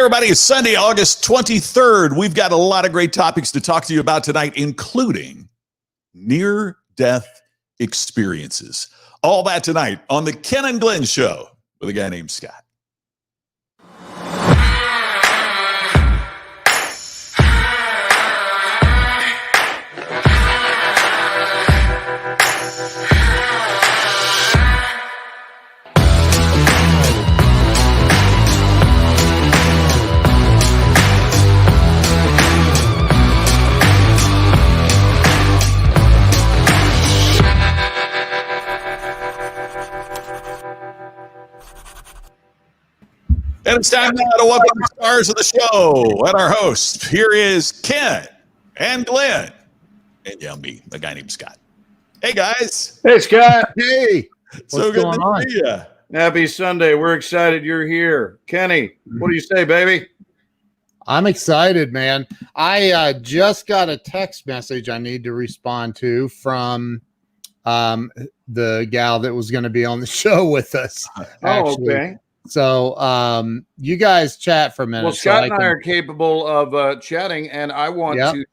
everybody. It's Sunday, August 23rd. We've got a lot of great topics to talk to you about tonight, including near-death experiences. All that tonight on the Ken and Glenn Show with a guy named Scott. And it's time now to welcome the stars of the show and our host. Here is Ken and Glenn. And yeah, me, a guy named Scott. Hey, guys. Hey, Scott. Hey. So good to see you. Happy Sunday. We're excited you're here. Kenny, what do you say, baby? I'm excited, man. I just got a text message I need to respond to from the gal that was going to be on the show with us. Actually. Oh, okay. So you guys chat for a minute. Well, Scott and I are capable of chatting, and I want to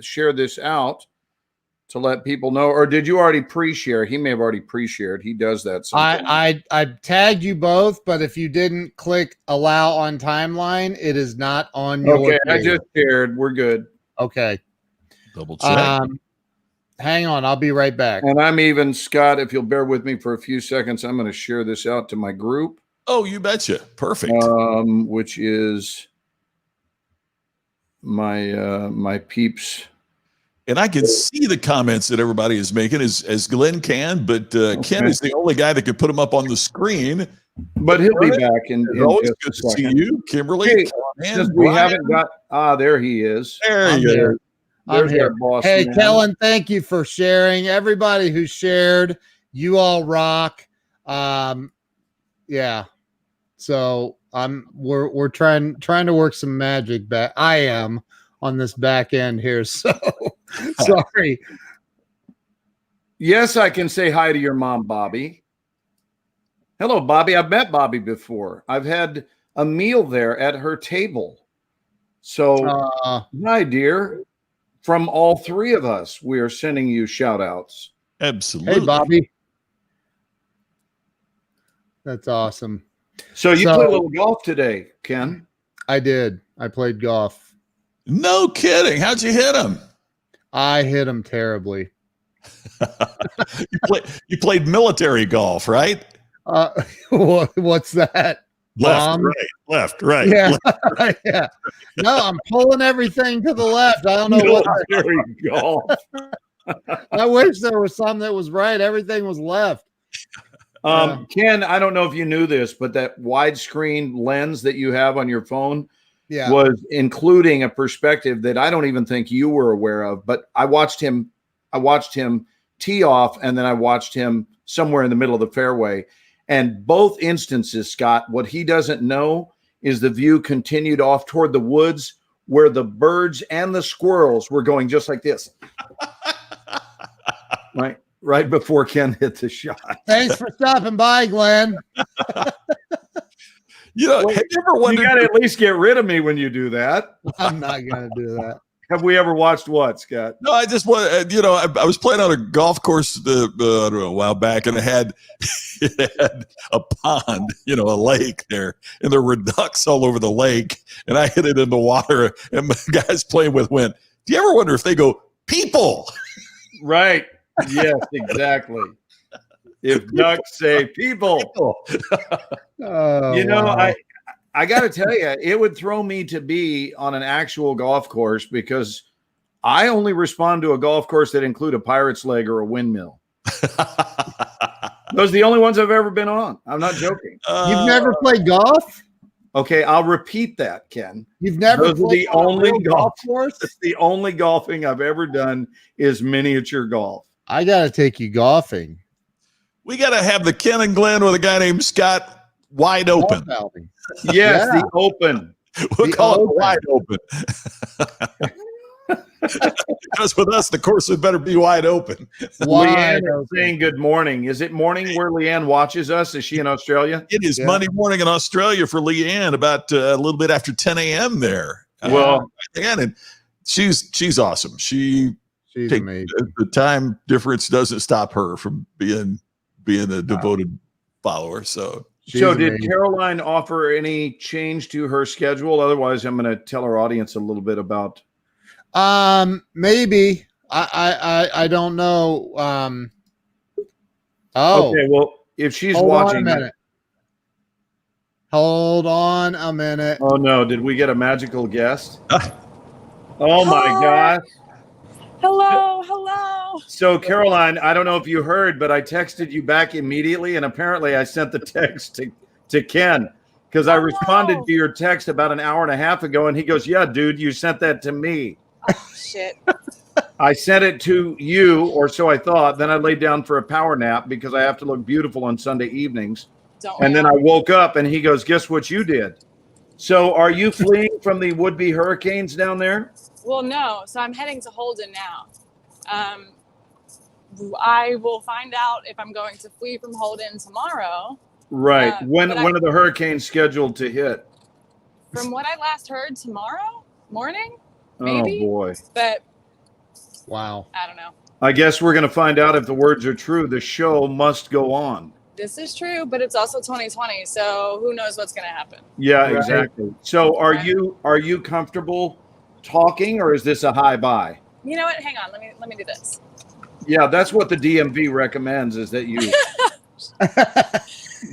share this out to let people know. Or did you already pre-share? He may have already pre-shared. He does that sometimes. I tagged you both, but if you didn't click allow on timeline, it is not on your Okay, page. I just shared. We're good. Okay. Double check. Hang on, I'll be right back. And I'm even, Scott, if you'll bear with me for a few seconds, I'm going to share this out to my group. Oh, you betcha. Perfect. Which is my peeps. And I can see the comments that everybody is making as Glenn can, but Ken is the only guy that could put them up on the screen. But he'll be back in always good to see you, Kimberly. Hey, we haven't got there he is. There you go. I'm here. Boss hey, man. Kellen, thank you for sharing. Everybody who shared, you all rock. Yeah. So we're trying to work some magic back. I am on this back end here. So sorry. Yes, I can say hi to your mom, Bobby. Hello, Bobby. I've met Bobby before. I've had a meal there at her table. So hi, dear. From all three of us, we are sending you shout outs. Absolutely. Hey, Bobby. That's awesome. So you played a little golf today, Ken? I did. I played golf. No kidding. How'd you hit him? I hit him terribly. You played military golf, right? What's that? Left, right. Yeah. Left, right. Yeah. No, I'm pulling everything to the left. I don't know military golf. I wish there was some that was right. Everything was left. Ken, I don't know if you knew this, but that widescreen lens that you have on your phone was including a perspective that I don't even think you were aware of. But I watched him tee off, and then I watched him somewhere in the middle of the fairway. And both instances, Scott, what he doesn't know is the view continued off toward the woods where the birds and the squirrels were going just like this. Right before Ken hit the shot. Thanks for stopping by, Glenn. Have you ever wondered? You got to at least get rid of me when you do that. I'm not going to do that. Have we ever watched what, Scott? No, I just want I was playing on a golf course I don't know, a while back, and it had a pond, a lake there, and there were ducks all over the lake, and I hit it in the water, and the guys playing with went, do you ever wonder if they go, people? Right. Yes, exactly. If ducks say people. I got to tell you, it would throw me to be on an actual golf course because I only respond to a golf course that include a pirate's leg or a windmill. Those are the only ones I've ever been on. I'm not joking. You've never played golf? Okay, I'll repeat that, Ken. You've never played the only golf course? It's the only golfing I've ever done is miniature golf. I got to take you golfing. We got to have the Ken and Glenn with a guy named Scott wide open. Yes, the open. We'll call it wide open. Because with us, the course would better be wide open. Leanne is saying good morning. Is it morning where Leanne watches us? Is she in Australia? It is Monday morning in Australia for Leanne, about a little bit after 10 a.m. there. Well, and she's awesome. She's amazing. The time difference doesn't stop her from being a devoted follower. So did Caroline offer any change to her schedule? Otherwise, I'm going to tell our audience a little bit about. Maybe I don't know. Okay, well, if she's watching, hold on a minute. Oh no, did we get a magical guest? Oh my gosh! Hello. So Caroline, I don't know if you heard, but I texted you back immediately, and apparently I sent the text to Ken because I responded to your text about an hour and a half ago, and he goes, "Yeah, dude, you sent that to me." Oh shit. I sent it to you, or so I thought. Then I laid down for a power nap because I have to look beautiful on Sunday evenings. And then I woke up and he goes, "Guess what you did?" So are you fleeing from the would-be hurricanes down there? Well, no. So I'm heading to Holden now. I will find out if I'm going to flee from Holden tomorrow. Right. When are the hurricanes scheduled to hit? From what I last heard, tomorrow morning. Maybe. Oh boy. But wow. I don't know. I guess we're going to find out if the words are true. The show must go on. This is true, but it's also 2020, so who knows what's going to happen? Yeah, exactly. So are you comfortable talking, or is this a high buy? You know what? Hang on. Let me do this. Yeah, that's what the DMV recommends, is that you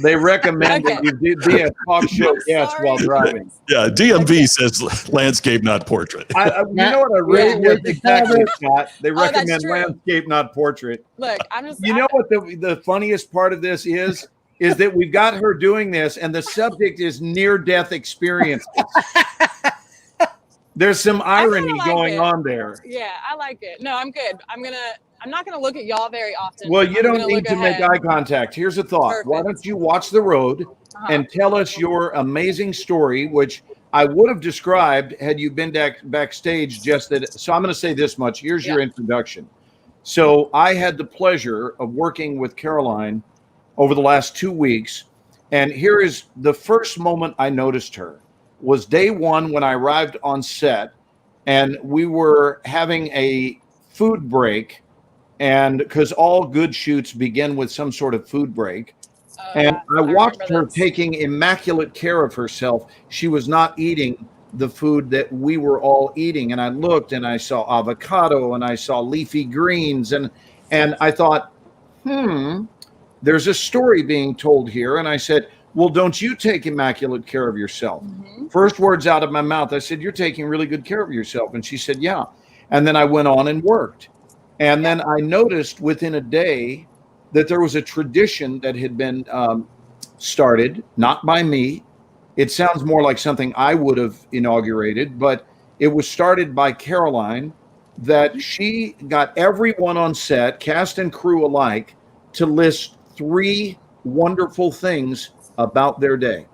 they recommend that you be a talk show guest while driving. Yeah, DMV says landscape, not portrait. You know what I really exactly, Scott? They recommend landscape, not portrait. Look, I'm just. You know what the funniest part of this is that we've got her doing this, and the subject is near-death experiences. There's some irony going on there. Yeah, I like it. No, I'm good. I'm not gonna look at y'all very often. Well, you don't need to make eye contact. Here's a thought. Perfect. Why don't you watch the road and tell us your amazing story, which I would have described had you been backstage. So I'm going to say this much. Here's your introduction. So I had the pleasure of working with Caroline over the last 2 weeks, and here is the first moment I noticed her. Was day one when I arrived on set, and we were having a food break. And because all good shoots begin with some sort of food break. And I watched her taking immaculate care of herself. She was not eating the food that we were all eating. And I looked and I saw avocado and I saw leafy greens. And I thought, there's a story being told here. And I said, well, don't you take immaculate care of yourself? Mm-hmm. First words out of my mouth, I said, you're taking really good care of yourself. And she said, yeah. And then I went on and worked. And then I noticed within a day that there was a tradition that had been started, not by me. It sounds more like something I would have inaugurated, but it was started by Caroline, that she got everyone on set, cast and crew alike, to list 3 wonderful things about their day.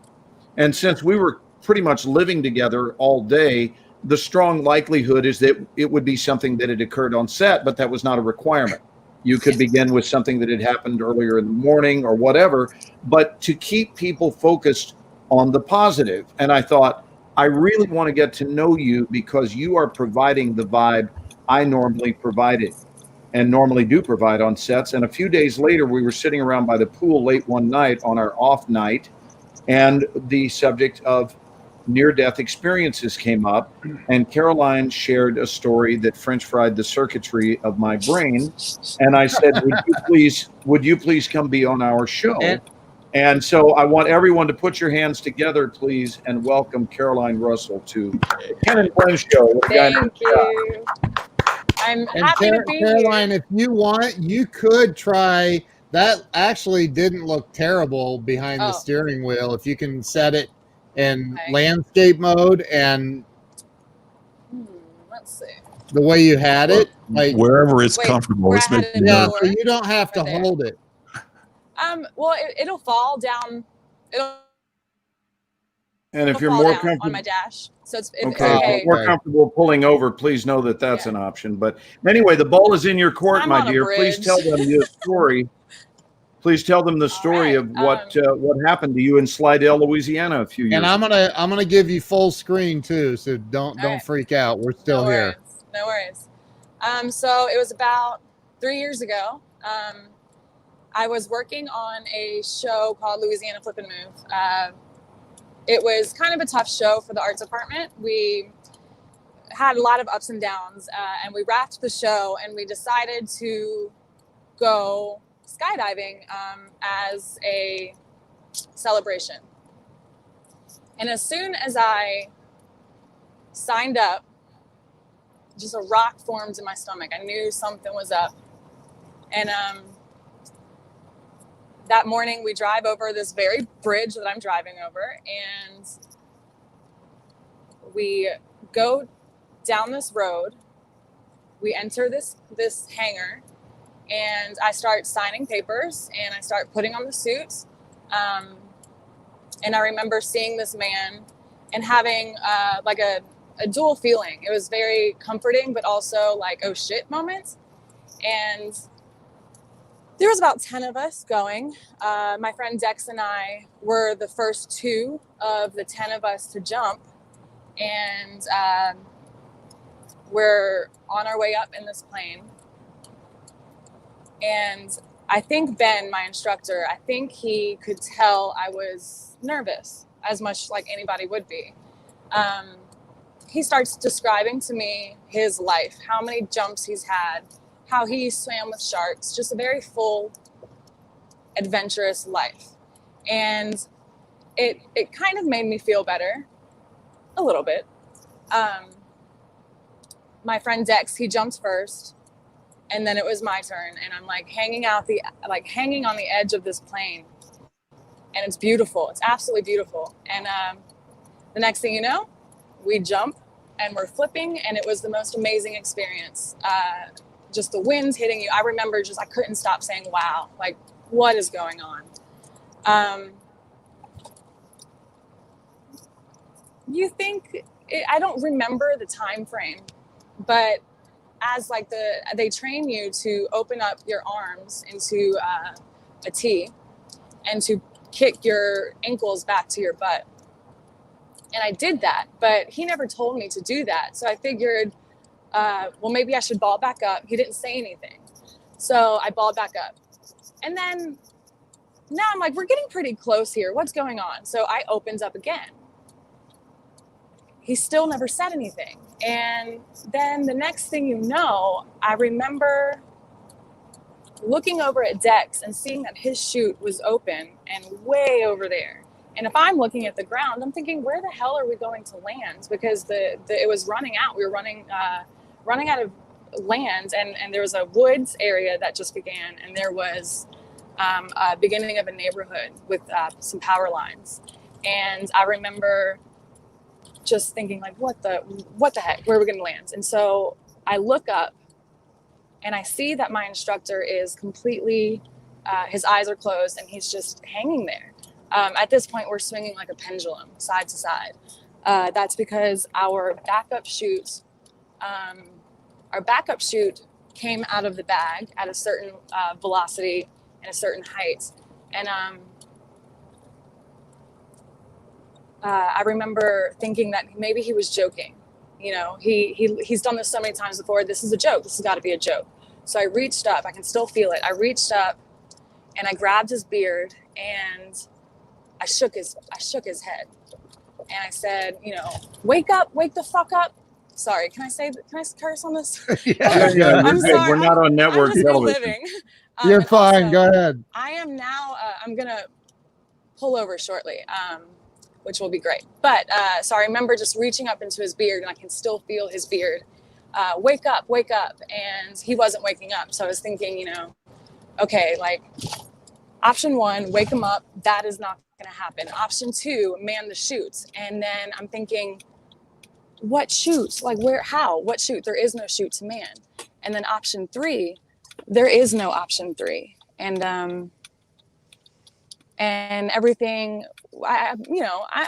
And since we were pretty much living together all day, the strong likelihood is that it would be something that had occurred on set, but that was not a requirement. You could begin with something that had happened earlier in the morning or whatever, but to keep people focused on the positive. And I thought, I really want to get to know you because you are providing the vibe I normally provided and normally do provide on sets. And a few days later, we were sitting around by the pool late one night on our off night, and the subject of near-death experiences came up, and Caroline shared a story that French fried the circuitry of my brain. And I said, would you please come be on our show? And so I want everyone to put your hands together, please, and welcome Caroline Russell to the Ken and Glenn Show. Thank you. I'm happy to be Caroline, here. if you want, you could try. That actually didn't look terrible behind the steering wheel. If you can set it in landscape mode and let's see the way you had it, like wherever it's comfortable. So you don't have to hold it. Well, it'll fall down. And if It'll you're fall more down on comfortable, my dash, so it's okay, okay. if you're more comfortable pulling over, please know that that's an option. But anyway, the ball is in your court, I'm my on a dear. Please bridge. tell them the story. Please tell them the story right. of what happened to you in Slidell, Louisiana, a few years And I'm gonna give you full screen too, so don't right. freak out. We're still No here. No worries. So it was about 3 years ago. I was working on a show called Louisiana Flip and Move. It was kind of a tough show for the art department. We had a lot of ups and downs, and we wrapped the show and we decided to go skydiving as a celebration. And as soon as I signed up, just a rock formed in my stomach. I knew something was up. And that morning we drive over this very bridge that I'm driving over, and we go down this road. We enter this hangar, and I start signing papers and I start putting on the suits. And I remember seeing this man and having like a dual feeling. It was very comforting, but also like, oh shit moments. And there was about 10 of us going. My friend Dex and I were the first 2 of the 10 of us to jump. And we're on our way up in this plane. And I think Ben, my instructor, I think he could tell I was nervous, as much like anybody would be. He starts describing to me his life, how many jumps he's had, how he swam with sharks, just a very full, adventurous life. And it kind of made me feel better, a little bit. My friend Dex, he jumped first, and then it was my turn, and I'm like hanging on the edge of this plane, and it's beautiful. It's absolutely beautiful. And the next thing you know, we jump and we're flipping, and it was the most amazing experience. Just the winds hitting you. I remember I couldn't stop saying, wow, like what is going on? You think, I don't remember the time frame, but as like they train you to open up your arms into a T and to kick your ankles back to your butt. And I did that, but he never told me to do that. So I figured, well, maybe I should ball back up. He didn't say anything. So I balled back up. And then now I'm like, we're getting pretty close here. What's going on? So I opened up again. He still never said anything. And then the next thing you know, I remember looking over at Dex and seeing that his chute was open and way over there. And if I'm looking at the ground, I'm thinking, where the hell are we going to land? Because it was running out. We were running out of land, and there was a woods area that just began, and there was a beginning of a neighborhood with some power lines. And I remember just thinking, like, what the heck? Where are we going to land? And so I look up, and I see that my instructor is completely, his eyes are closed, and he's just hanging there. At this point, we're swinging like a pendulum, side to side. That's because our backup chute came out of the bag at a certain velocity and a certain height. And I remember thinking that maybe he was joking. You know, he's done this so many times before. This is a joke. This has got to be a joke. So I reached up. I can still feel it. I reached up and I grabbed his beard and I shook his head, and I said, you know, wake up, wake the fuck up. Sorry, can I curse on this? Yeah, I'm sorry. We're not on network I'm just television. reliving. You're fine. Go ahead. I am now. I'm gonna pull over shortly, which will be great. But so I remember just reaching up into his beard, and I can still feel his beard. Wake up, and he wasn't waking up. So I was thinking, you know, okay, like option 1, wake him up. That is not going to happen. Option 2, man the chute. And then I'm thinking, what chute? Like where, how, what chute? There is no chute to man. And then option 3, there is no option 3. And everything I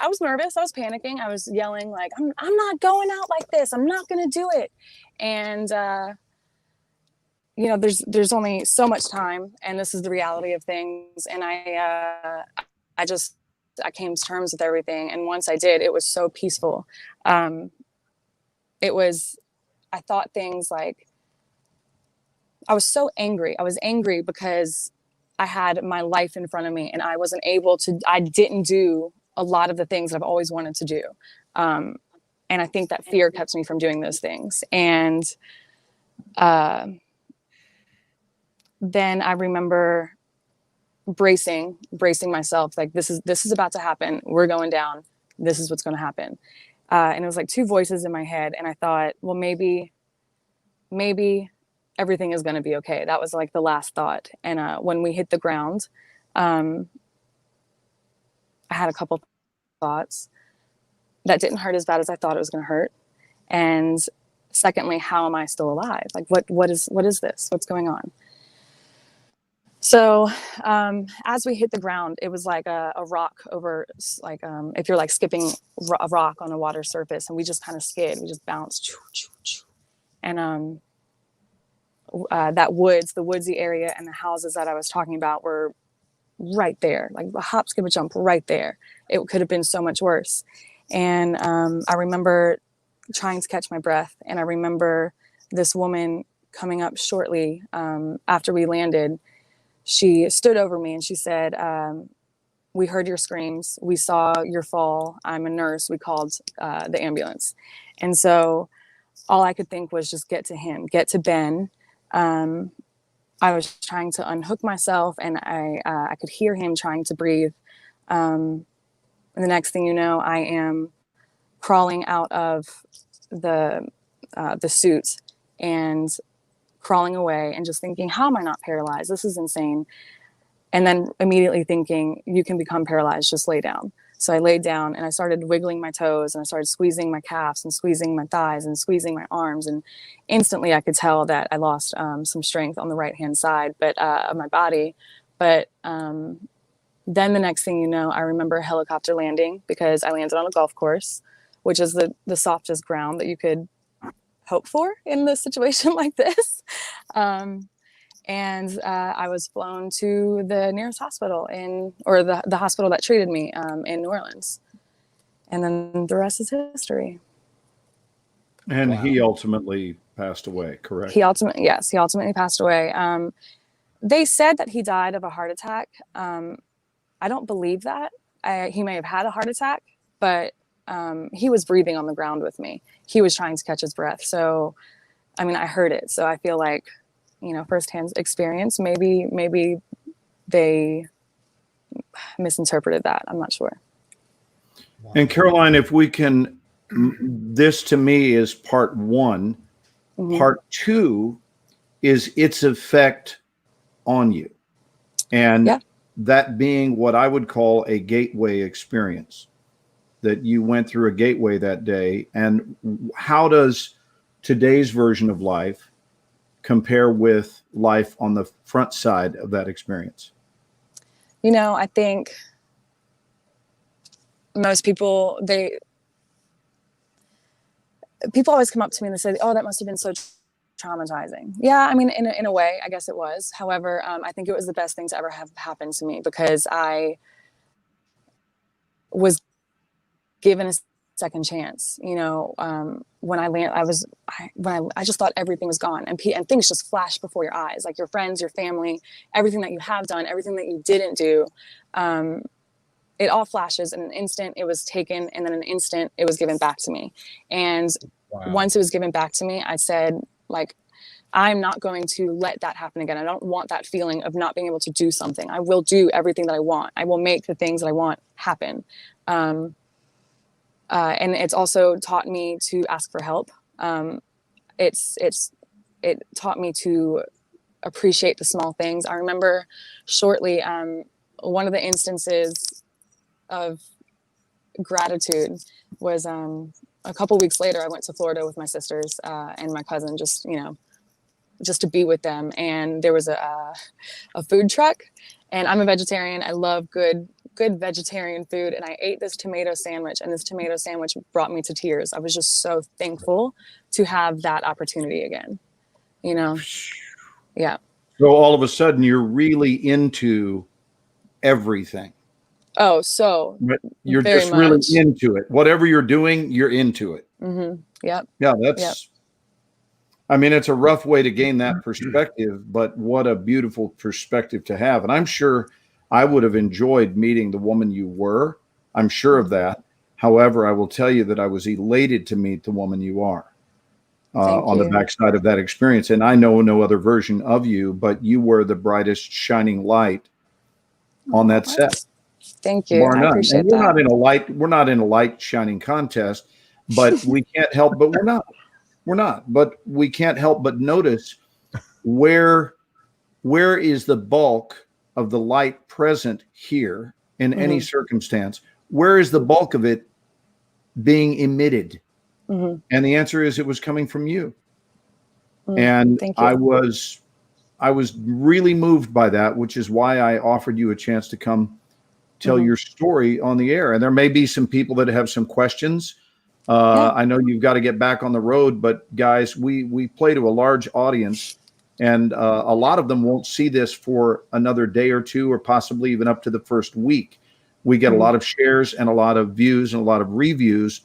was nervous. I was panicking. I was yelling like, I'm not going out like this. I'm not going to do it. And, there's only so much time, and this is the reality of things. And I came to terms with everything. And once I did, it was so peaceful. I thought things like, I was so angry. I was angry because I had my life in front of me and I didn't do a lot of the things that I've always wanted to do. And I think that fear kept me from doing those things. And then I remember bracing myself, like, this is about to happen. We're going down. This is what's going to happen. And it was like two voices in my head. And I thought, well, maybe everything is going to be okay. That was like the last thought. And when we hit the ground, I had a couple thoughts that didn't hurt as bad as I thought it was going to hurt. And secondly, how am I still alive? Like, what is this? What's going on? So as we hit the ground, it was like a rock over, like if you're like skipping a rock on a water surface, and we just kind of skid. We just bounced. And the woodsy area and the houses that I was talking about were right there, like a hop, skip, a jump right there. It could have been so much worse. And I remember trying to catch my breath. And I remember this woman coming up shortly after we landed. She stood over me and she said, we heard your screams. We saw your fall. I'm a nurse. We called the ambulance. And so all I could think was just get to him, get to Ben. I was trying to unhook myself, and I could hear him trying to breathe. And the next thing you know, I am crawling out of the suit and crawling away and just thinking, how am I not paralyzed? This is insane. And then immediately thinking, you can become paralyzed, just lay down. So I laid down and I started wiggling my toes, and I started squeezing my calves and squeezing my thighs and squeezing my arms. And instantly I could tell that I lost some strength on the right-hand side of my body. But then the next thing you know, I remember a helicopter landing, because I landed on a golf course, which is the softest ground that you could hope for in a situation like this. And I was flown to the nearest hospital the hospital that treated me in New Orleans. And then the rest is history. And he ultimately passed away, correct? He ultimately passed away. They said that he died of a heart attack. I don't believe that. He may have had a heart attack, but he was breathing on the ground with me. He was trying to catch his breath. So, I mean, I heard it. So I feel like, firsthand experience, maybe they misinterpreted that. I'm not sure. And Caroline, if we can, this to me is part one. Mm-hmm. Part two is its effect on you. And that being what I would call a gateway experience, that you went through a gateway that day. And how does today's version of life compare with life on the front side of that experience? I think most people, people always come up to me and they say, oh, that must have been so traumatizing. Yeah, I mean, in a way, I guess it was. However, I think it was the best thing to ever have happened to me, because I was given a second chance. When I landed, I just thought everything was gone, and things just flashed before your eyes, like your friends, your family, everything that you have done, everything that you didn't do. It all flashes in an instant. It was taken, and then in an instant it was given back to me. And once it was given back to me, I said, like, I'm not going to let that happen again. I don't want that feeling of not being able to do something. I will do everything that I want. I will make the things that I want happen. And it's also taught me to ask for help. It taught me to appreciate the small things. I remember shortly, one of the instances of gratitude was a couple weeks later. I went to Florida with my sisters and my cousin, just to be with them. And there was a food truck, and I'm a vegetarian. I love good good vegetarian food, and I ate this tomato sandwich, and this tomato sandwich brought me to tears. I was just so thankful to have that opportunity again, you know? Yeah. So all of a sudden you're really into everything. Oh, so you're very just really much. into it. Whatever you're doing, you're into it. Mm-hmm. Yep. Yeah, that's, I mean, it's a rough way to gain that perspective, but what a beautiful perspective to have. And I'm sure I would have enjoyed meeting the woman you were. I'm sure of that. However, I will tell you that I was elated to meet the woman you are on the backside of that experience. And I know no other version of you, but you were the brightest shining light on that set. Thank you. I appreciate and we're that. We're not in a light shining contest, but we can't help, but we're not, but we can't help but notice where is the bulk of the light present here in any circumstance? Where is the bulk of it being emitted? And the answer is it was coming from you. And Thank you. I was really moved by that, which is why I offered you a chance to come tell your story on the air. And there may be some people that have some questions. I know you've got to get back on the road, but guys, we play to a large audience, and a lot of them won't see this for another day or two, or possibly even up to the first week. We get a lot of shares and a lot of views and a lot of reviews.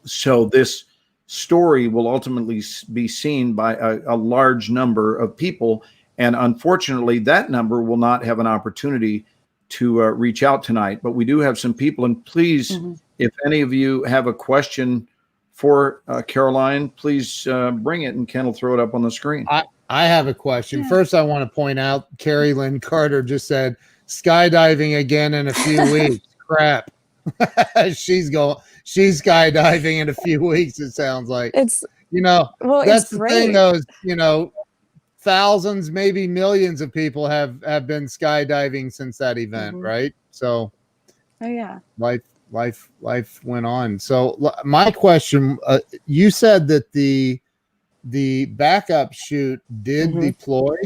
So this story will ultimately be seen by a large number of people. And unfortunately, that number will not have an opportunity to reach out tonight. But we do have some people. And please, if any of you have a question for Caroline, please bring it, and Ken will throw it up on the screen. I have a question. First, I want to point out Carrie Lynn Carter just said, skydiving again in a few weeks. Crap. She's skydiving in a few weeks, it sounds like. It's, well, that's the thing, though, is, thousands, maybe millions of people have been skydiving since that event, right? So life went on. So my question, you said that the backup chute did deploy.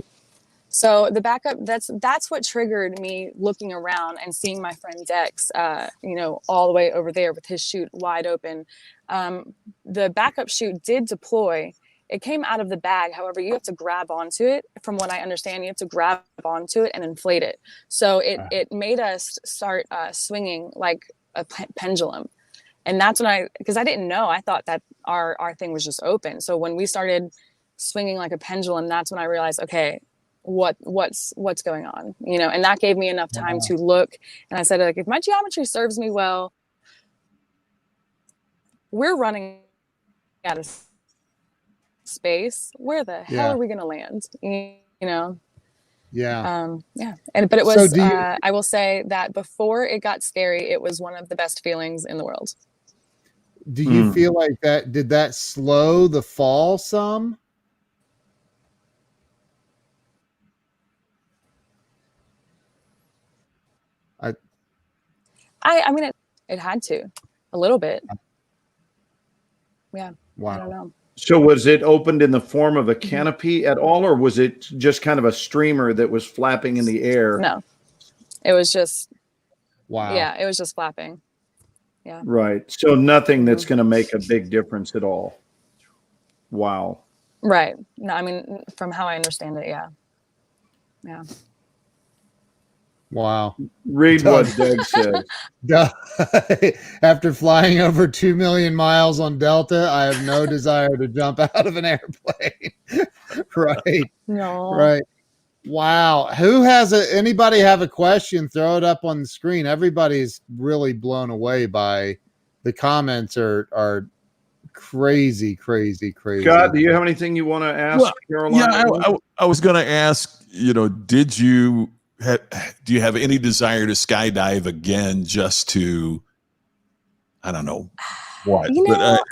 So the backup, that's what triggered me looking around and seeing my friend Dex, all the way over there with his chute wide open. The backup chute did deploy. It came out of the bag. However, you have to grab onto it. From what I understand, you have to grab onto it and inflate it. So it made us start swinging like a pendulum. And that's when because I didn't know, I thought that our thing was just open. So when we started swinging like a pendulum, that's when I realized, okay, what's going on, and that gave me enough time to look. And I said, like, if my geometry serves me well, we're running out of space. Where the hell are we going to land? But it was, I will say that before it got scary, it was one of the best feelings in the world. Do you feel like did that slow the fall some? I mean, it had to a little bit. Yeah. Wow. I don't know. So was it opened in the form of a canopy at all, or was it just kind of a streamer that was flapping in the air? No, it was just, wow. Yeah, it was just flapping. Yeah. Right. So nothing that's going to make a big difference at all. Wow. Right. No, I mean, from how I understand it. Yeah. Yeah. Wow. Read what Doug says. After flying over 2 million miles on Delta, I have no desire to jump out of an airplane. Right. No. Right. Wow. Anybody have a question? Throw it up on the screen. Everybody's really blown away by the comments are crazy. Scott, do you have anything you want to ask Caroline? Yeah, I was going to ask, do you have any desire to skydive again, just to, I don't know what?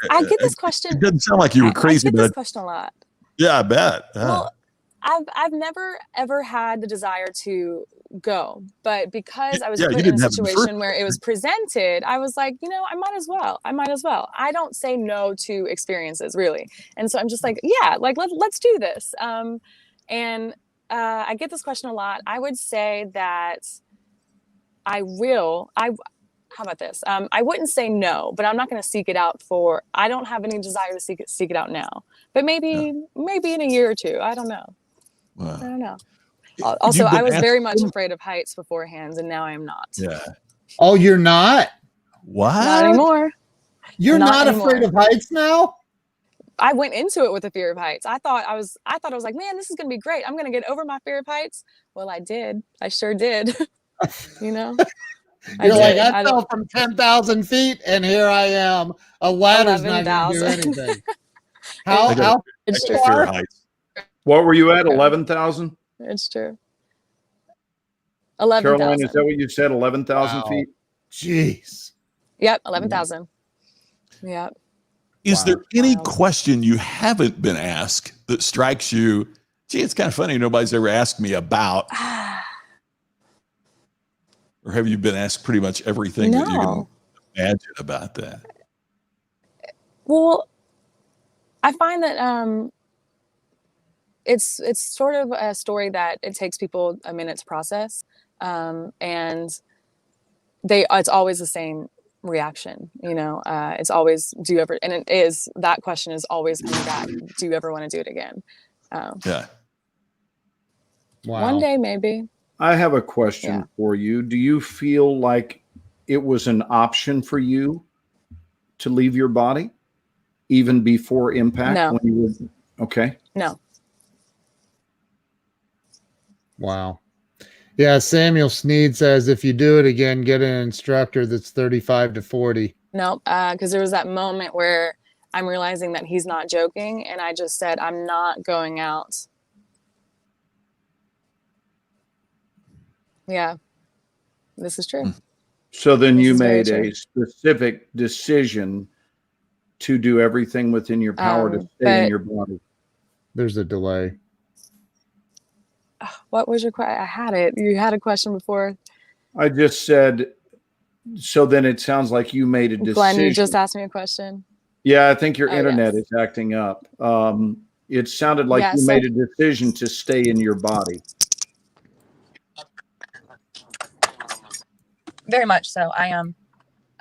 I get this question. It doesn't sound like you were crazy. I get this question a lot. Yeah, I bet. Well, I've never ever had the desire to go, but because I was put in a situation where it was presented, I was like, I might as well. I don't say no to experiences, really. And so I'm just like, yeah, like let's do this. I get this question a lot. I would say that how about this? I wouldn't say no, but I'm not going to seek it out I don't have any desire to seek it out now, but maybe in a year or two. I don't know. Wow. I don't know. Also, I was very much afraid of heights beforehand, and now I am not. Yeah. Oh, you're not? What? Not anymore. You're not afraid of heights now? I went into it with a fear of heights. I thought I was like, man, this is going to be great. I'm going to get over my fear of heights. Well, I did. I sure did. You know? You're like, I fell from 10,000 feet and here I am. A ladder's not going to do anything. How it's true. What were you at? 11,000? It's true. 11,000. Caroline, is that what you said? 11,000 feet? Jeez. Yep, 11,000. Yep. Is there any question you haven't been asked that strikes you? Gee, it's kind of funny. Nobody's ever asked me about. Or have you been asked pretty much everything that you can imagine about that? Well, I find that it's sort of a story that it takes people a minute to process, and it's always the same reaction. You know, it's always, do you ever? And that question is always coming back. Do you ever want to do it again? Yeah. Wow. One day, maybe. I have a question for you. Do you feel like it was an option for you to leave your body even before impact? No. When you were, okay. No. Wow. Yeah, Samuel Sneed says if you do it again, get an instructor that's 35 to 40. No, because there was that moment where I'm realizing that he's not joking, and I just said, I'm not going out. Yeah, this is true. So then you made a specific decision to do everything within your power to stay in your body. There's a delay. What was your question? I had it. You had a question before. I just said, so then it sounds like you made a decision. Glenn, you just asked me a question. Yeah, I think your internet is acting up. It sounded like you made a decision to stay in your body. Very much so.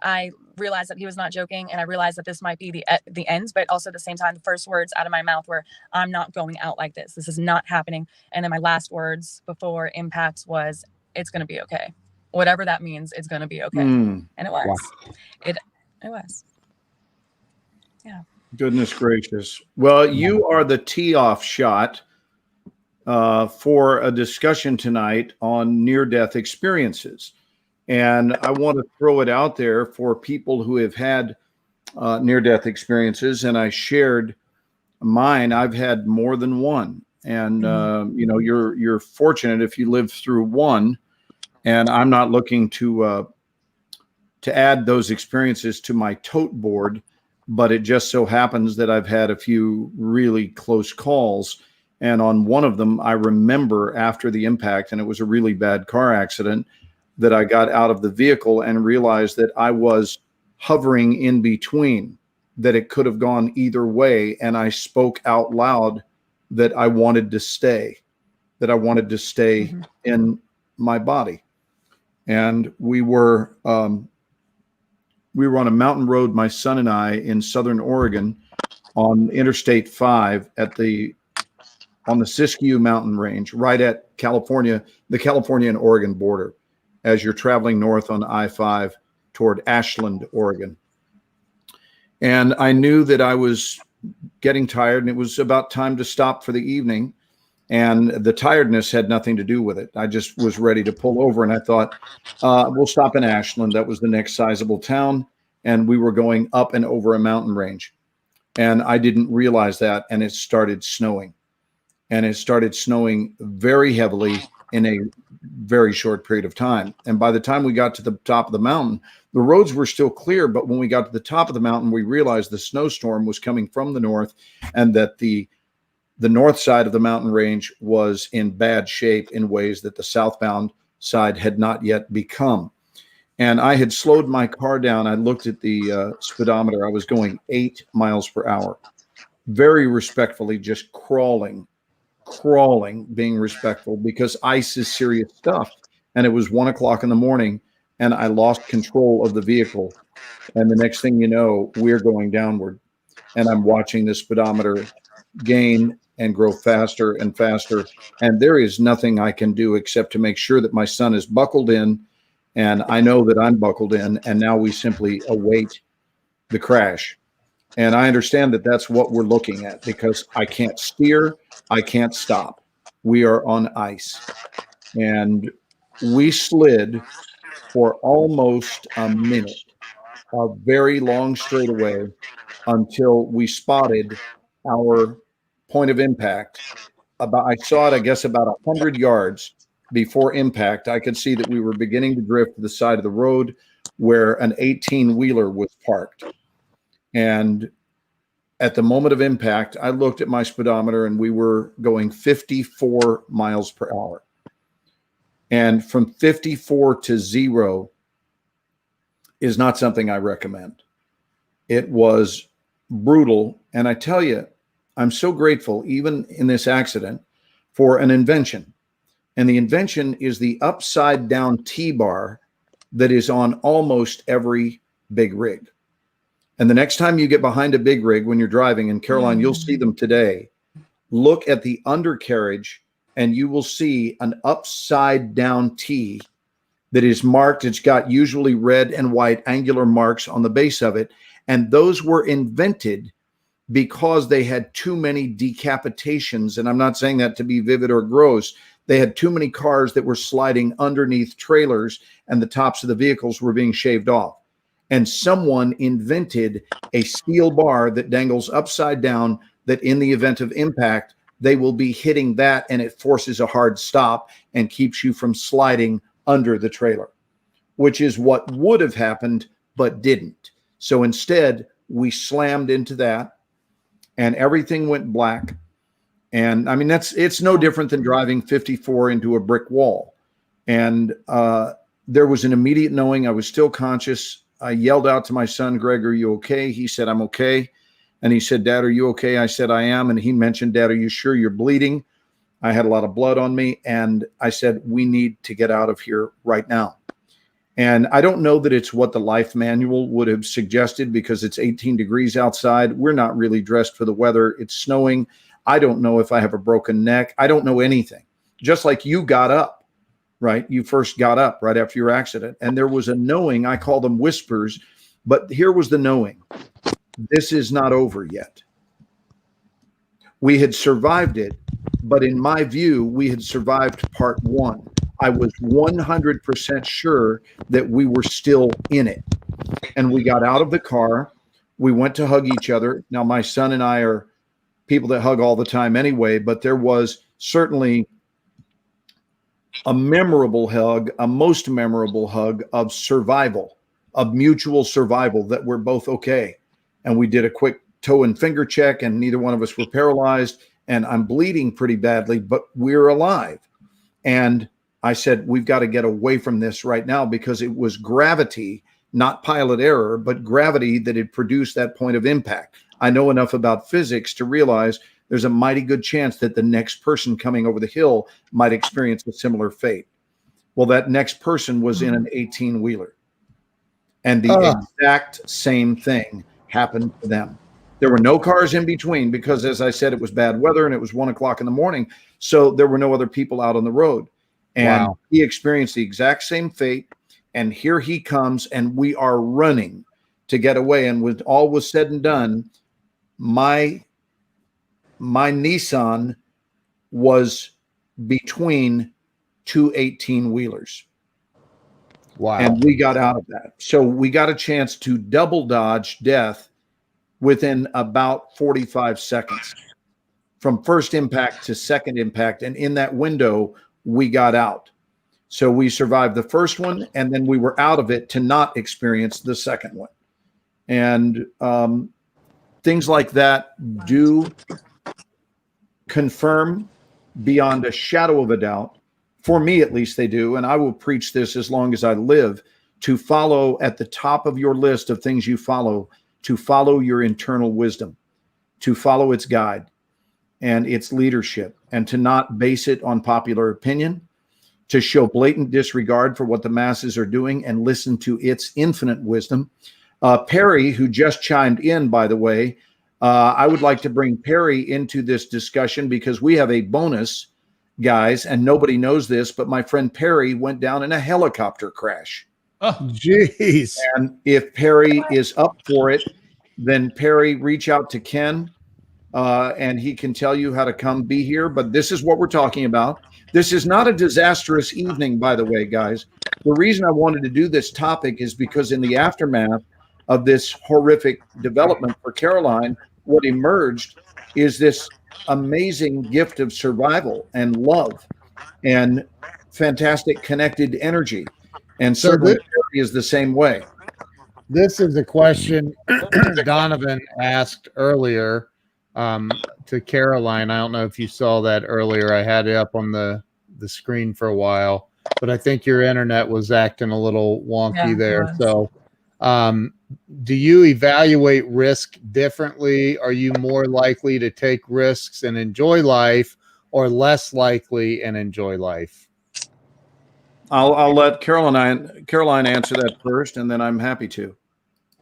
I realized that he was not joking, and I realized that this might be the end, but also at the same time, the first words out of my mouth were, I'm not going out like this. This is not happening. And then my last words before impact was, it's going to be okay. Whatever that means, it's going to be okay. And it was. Wow. It was. Yeah. Goodness gracious. Well, you are the tee-off shot for a discussion tonight on near-death experiences. And I want to throw it out there for people who have had near-death experiences. And I shared mine. I've had more than one. And, you know, you're fortunate if you live through one. And I'm not looking to add those experiences to my tote board, but it just so happens that I've had a few really close calls. And on one of them, I remember after the impact, and it was a really bad car accident, that I got out of the vehicle and realized that I was hovering in between, that it could have gone either way. And I spoke out loud that I wanted to stay, in my body. And we were on a mountain road, my son and I, in Southern Oregon on Interstate 5 on the Siskiyou mountain range, right at the California and Oregon border, as you're traveling north on I-5 toward Ashland, Oregon. And I knew that I was getting tired and it was about time to stop for the evening. And the tiredness had nothing to do with it. I just was ready to pull over, and I thought, we'll stop in Ashland. That was the next sizable town. And we were going up and over a mountain range. And I didn't realize that. And it started snowing. And it started snowing very heavily in a very short period of time. And by the time we got to the top of the mountain, the roads were still clear. But when we got to the top of the mountain, we realized the snowstorm was coming from the north, and that the north side of the mountain range was in bad shape in ways that the southbound side had not yet become. And I had slowed my car down. I looked at the speedometer. I was going 8 miles per hour, very respectfully, just crawling, being respectful, because ice is serious stuff. And it was 1 o'clock in the morning, and I lost control of the vehicle. And the next thing you know, we're going downward. And I'm watching the speedometer gain and grow faster and faster. And there is nothing I can do except to make sure that my son is buckled in. And I know that I'm buckled in. And now we simply await the crash. And I understand that that's what we're looking at, because I can't steer. I can't stop. We are on ice. And we slid for almost a minute, a very long straightaway, until we spotted our point of impact. I saw it, I guess, about 100 yards before impact. I could see that we were beginning to drift to the side of the road where an 18-wheeler was parked. And at the moment of impact, I looked at my speedometer and we were going 54 miles per hour. And from 54 to 0 is not something I recommend. It was brutal. And I tell you, I'm so grateful, even in this accident, for an invention. And the invention is the upside down T-bar that is on almost every big rig. And the next time you get behind a big rig when you're driving, and Caroline, you'll see them today, look at the undercarriage and you will see an upside down T that is marked. It's got usually red and white angular marks on the base of it. And those were invented because they had too many decapitations. And I'm not saying that to be vivid or gross. They had too many cars that were sliding underneath trailers and the tops of the vehicles were being shaved off. And someone invented a steel bar that dangles upside down, that in the event of impact, they will be hitting that and it forces a hard stop and keeps you from sliding under the trailer, which is what would have happened, but didn't. So instead, we slammed into that and everything went black. And I mean, it's no different than driving 54 into a brick wall. And there was an immediate knowing. I was still conscious. I yelled out to my son, Greg, are you okay? He said, I'm okay. And he said, Dad, are you okay? I said, I am. And he mentioned, Dad, are you sure you're bleeding? I had a lot of blood on me. And I said, we need to get out of here right now. And I don't know that it's what the life manual would have suggested, because it's 18 degrees outside. We're not really dressed for the weather. It's snowing. I don't know if I have a broken neck. I don't know anything. Just like you got up, right? You first got up right after your accident. And there was a knowing. I call them whispers. But here was the knowing. This is not over yet. We had survived it, but in my view, we had survived part one. I was 100% sure that we were still in it. And we got out of the car. We went to hug each other. Now, my son and I are people that hug all the time anyway, but there was certainly a memorable hug, a most memorable hug of survival, of mutual survival, that we're both okay. And we did a quick toe and finger check, and neither one of us were paralyzed. And I'm bleeding pretty badly, but we're alive. And I said, we've got to get away from this right now, because it was gravity, not pilot error, but gravity that had produced that point of impact. I know enough about physics to realize there's a mighty good chance that the next person coming over the hill might experience a similar fate. Well, that next person was in an 18-wheeler. And the exact same thing happened to them. There were no cars in between, because, as I said, it was bad weather and it was 1 o'clock in the morning. So there were no other people out on the road. And he experienced the exact same fate. And here he comes, and we are running to get away. And when all was said and done, my Nissan was between two 18-wheelers. Wow. And we got out of that. So we got a chance to double dodge death within about 45 seconds from first impact to second impact. And in that window, we got out. So we survived the first one, and then we were out of it to not experience the second one. And things like that do confirm beyond a shadow of a doubt. For me, at least, they do. And I will preach this as long as I live, to follow at the top of your list of things you follow, to follow your internal wisdom, to follow its guide and its leadership, and to not base it on popular opinion, to show blatant disregard for what the masses are doing and listen to its infinite wisdom. Perry, who just chimed in, by the way, I would like to bring Perry into this discussion because we have a bonus, guys, and nobody knows this, but my friend Perry went down in a helicopter crash. Oh, jeez. And if Perry is up for it, then Perry, reach out to Ken, and he can tell you how to come be here. But this is what we're talking about. This is not a disastrous evening, by the way, guys. The reason I wanted to do this topic is because in the aftermath of this horrific development for Caroline, what emerged is this amazing gift of survival and love and fantastic connected energy. And So certainly this- Perry is the same way. This is a question Donovan asked earlier to Caroline. I don't know if you saw that earlier. I had it up on the screen for a while, but I think your internet was acting a little wonky Yeah, it there. was. So, do you evaluate risk differently? Are you more likely to take risks and enjoy life, or less likely and enjoy life? I'll let Caroline answer that first, and then I'm happy to.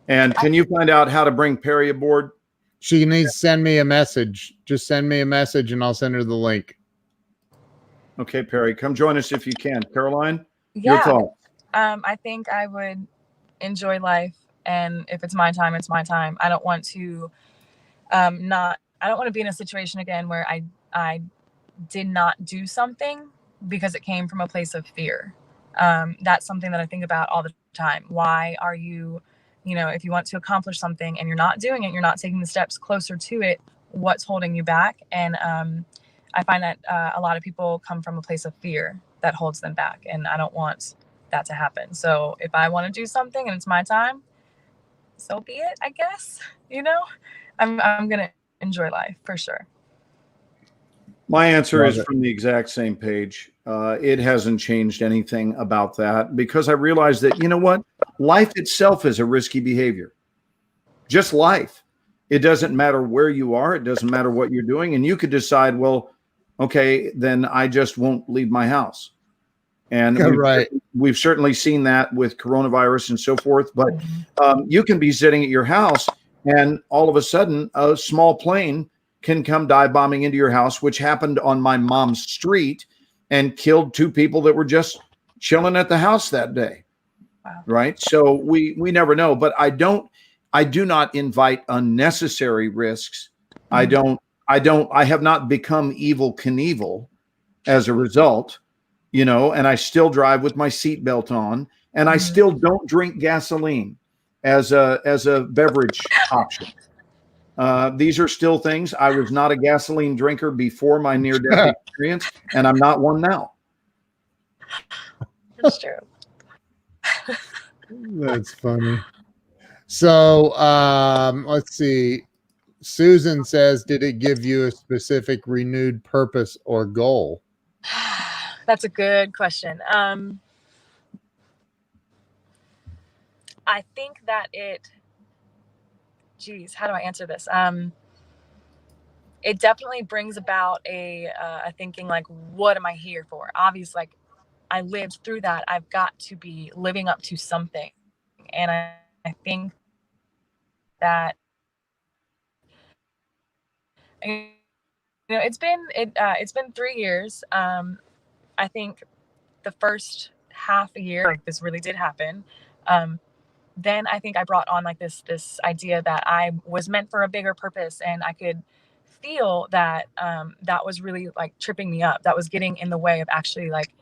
And can you find out how to bring Perry aboard? She needs to send me a message. Just send me a message and I'll send her the link. Okay, Perry, come join us if you can. Caroline, your Yeah. thoughts. I think I would enjoy life, and if it's my time, it's my time. I don't want to I don't want to be in a situation again where I did not do something because it came from a place of fear. That's something that I think about all the time. Why are you, if you want to accomplish something and you're not doing it, you're not taking the steps closer to it, what's holding you back? And I find that a lot of people come from a place of fear that holds them back, and I don't want that to happen. So if I want to do something and it's my time, so be it, I guess. I'm gonna enjoy life for sure. My answer Love is it. from the exact same page. It hasn't changed anything about that because I realized that, you know what? Life itself is a risky behavior. Just life. It doesn't matter where you are. It doesn't matter what you're doing. And you could decide, well, okay, then I just won't leave my house. And Right. we've certainly seen that with coronavirus and so forth. But you can be sitting at your house and all of a sudden a small plane can come dive bombing into your house, which happened on my mom's street and killed 2 people that were just chilling at the house that day. Wow. Right. So we never know. But I do not invite unnecessary risks. I have not become Evel Knievel as a result, and I still drive with my seatbelt on, and I still don't drink gasoline as a beverage option. These are still things. I was not a gasoline drinker before my near-death experience, and I'm not one now. That's true. That's funny. So let's see. Susan says, did it give you a specific renewed purpose or goal? That's a good question. I think that how do I answer this? It definitely brings about a thinking like, what am I here for? Obviously, like, I lived through that. I've got to be living up to something. And I think that, it's been 3 years. I think the first half a year, like, this really did happen. Then I think I brought on like this idea that I was meant for a bigger purpose, and I could feel that that was really like tripping me up. That was getting in the way of actually like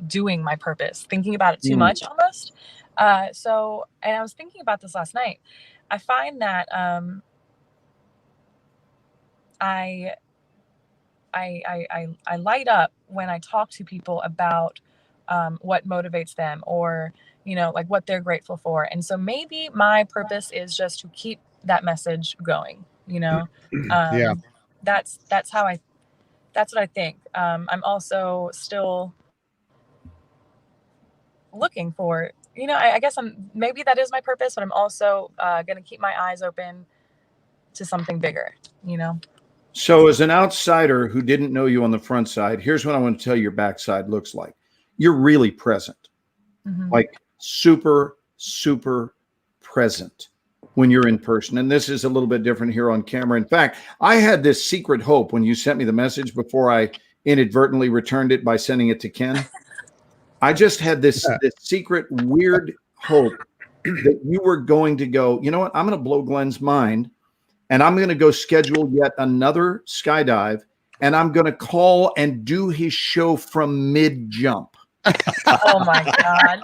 doing my purpose, thinking about it too much almost. And I was thinking about this last night. I find that I light up when I talk to people about what motivates them, or like what they're grateful for. And so maybe my purpose is just to keep that message going. Yeah. That's what I think. I'm also still looking for, I guess maybe that is my purpose, but I'm also going to keep my eyes open to something bigger. So as an outsider who didn't know you on the front side, here's what I want to tell you your backside looks like. You're really present, like super, super present when you're in person. And this is a little bit different here on camera. In fact, I had this secret hope when you sent me the message before I inadvertently returned it by sending it to Ken. I just had this secret weird hope that you were going to go, you know what? I'm going to blow Glenn's mind and I'm going to go schedule yet another skydive and I'm going to call and do his show from mid jump. Oh my God.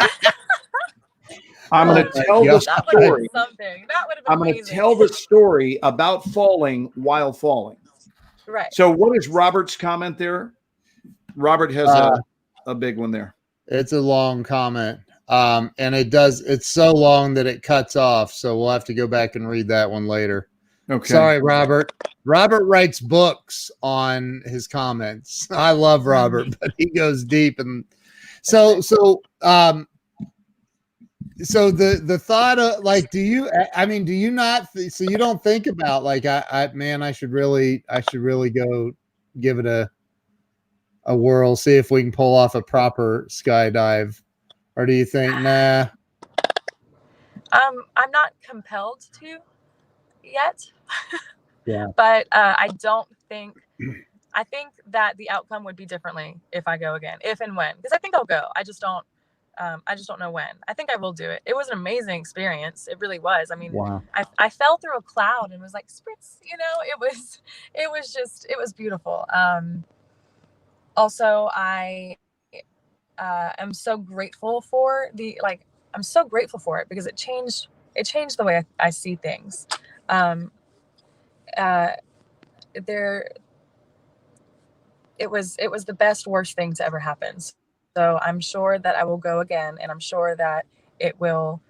I'm going to tell the story. Something. That would have been I'm going to tell the story about falling while falling. Right. So what is Robert's comment there? Robert has a big one there. It's a long comment. And it's so long that it cuts off. So we'll have to go back and read that one later. Okay. Sorry, Robert. Robert writes books on his comments. I love Robert, but he goes deep. And so the thought of like, do you not, so you don't think about like, I should really go give it a whirl, see if we can pull off a proper skydive, or do you think, nah? I'm not compelled to yet. Yeah. But I think that the outcome would be differently if I go again, if and when, because I think I'll go. I just don't know when. I think I will do it. It was an amazing experience. It really was. I mean, Wow. I fell through a cloud and was like, spritz, it was beautiful. Also, I am so grateful for I'm so grateful for it because it changed the way I see things. It was the best, worst thing to ever happen. So I'm sure that I will go again, and I'm sure that it will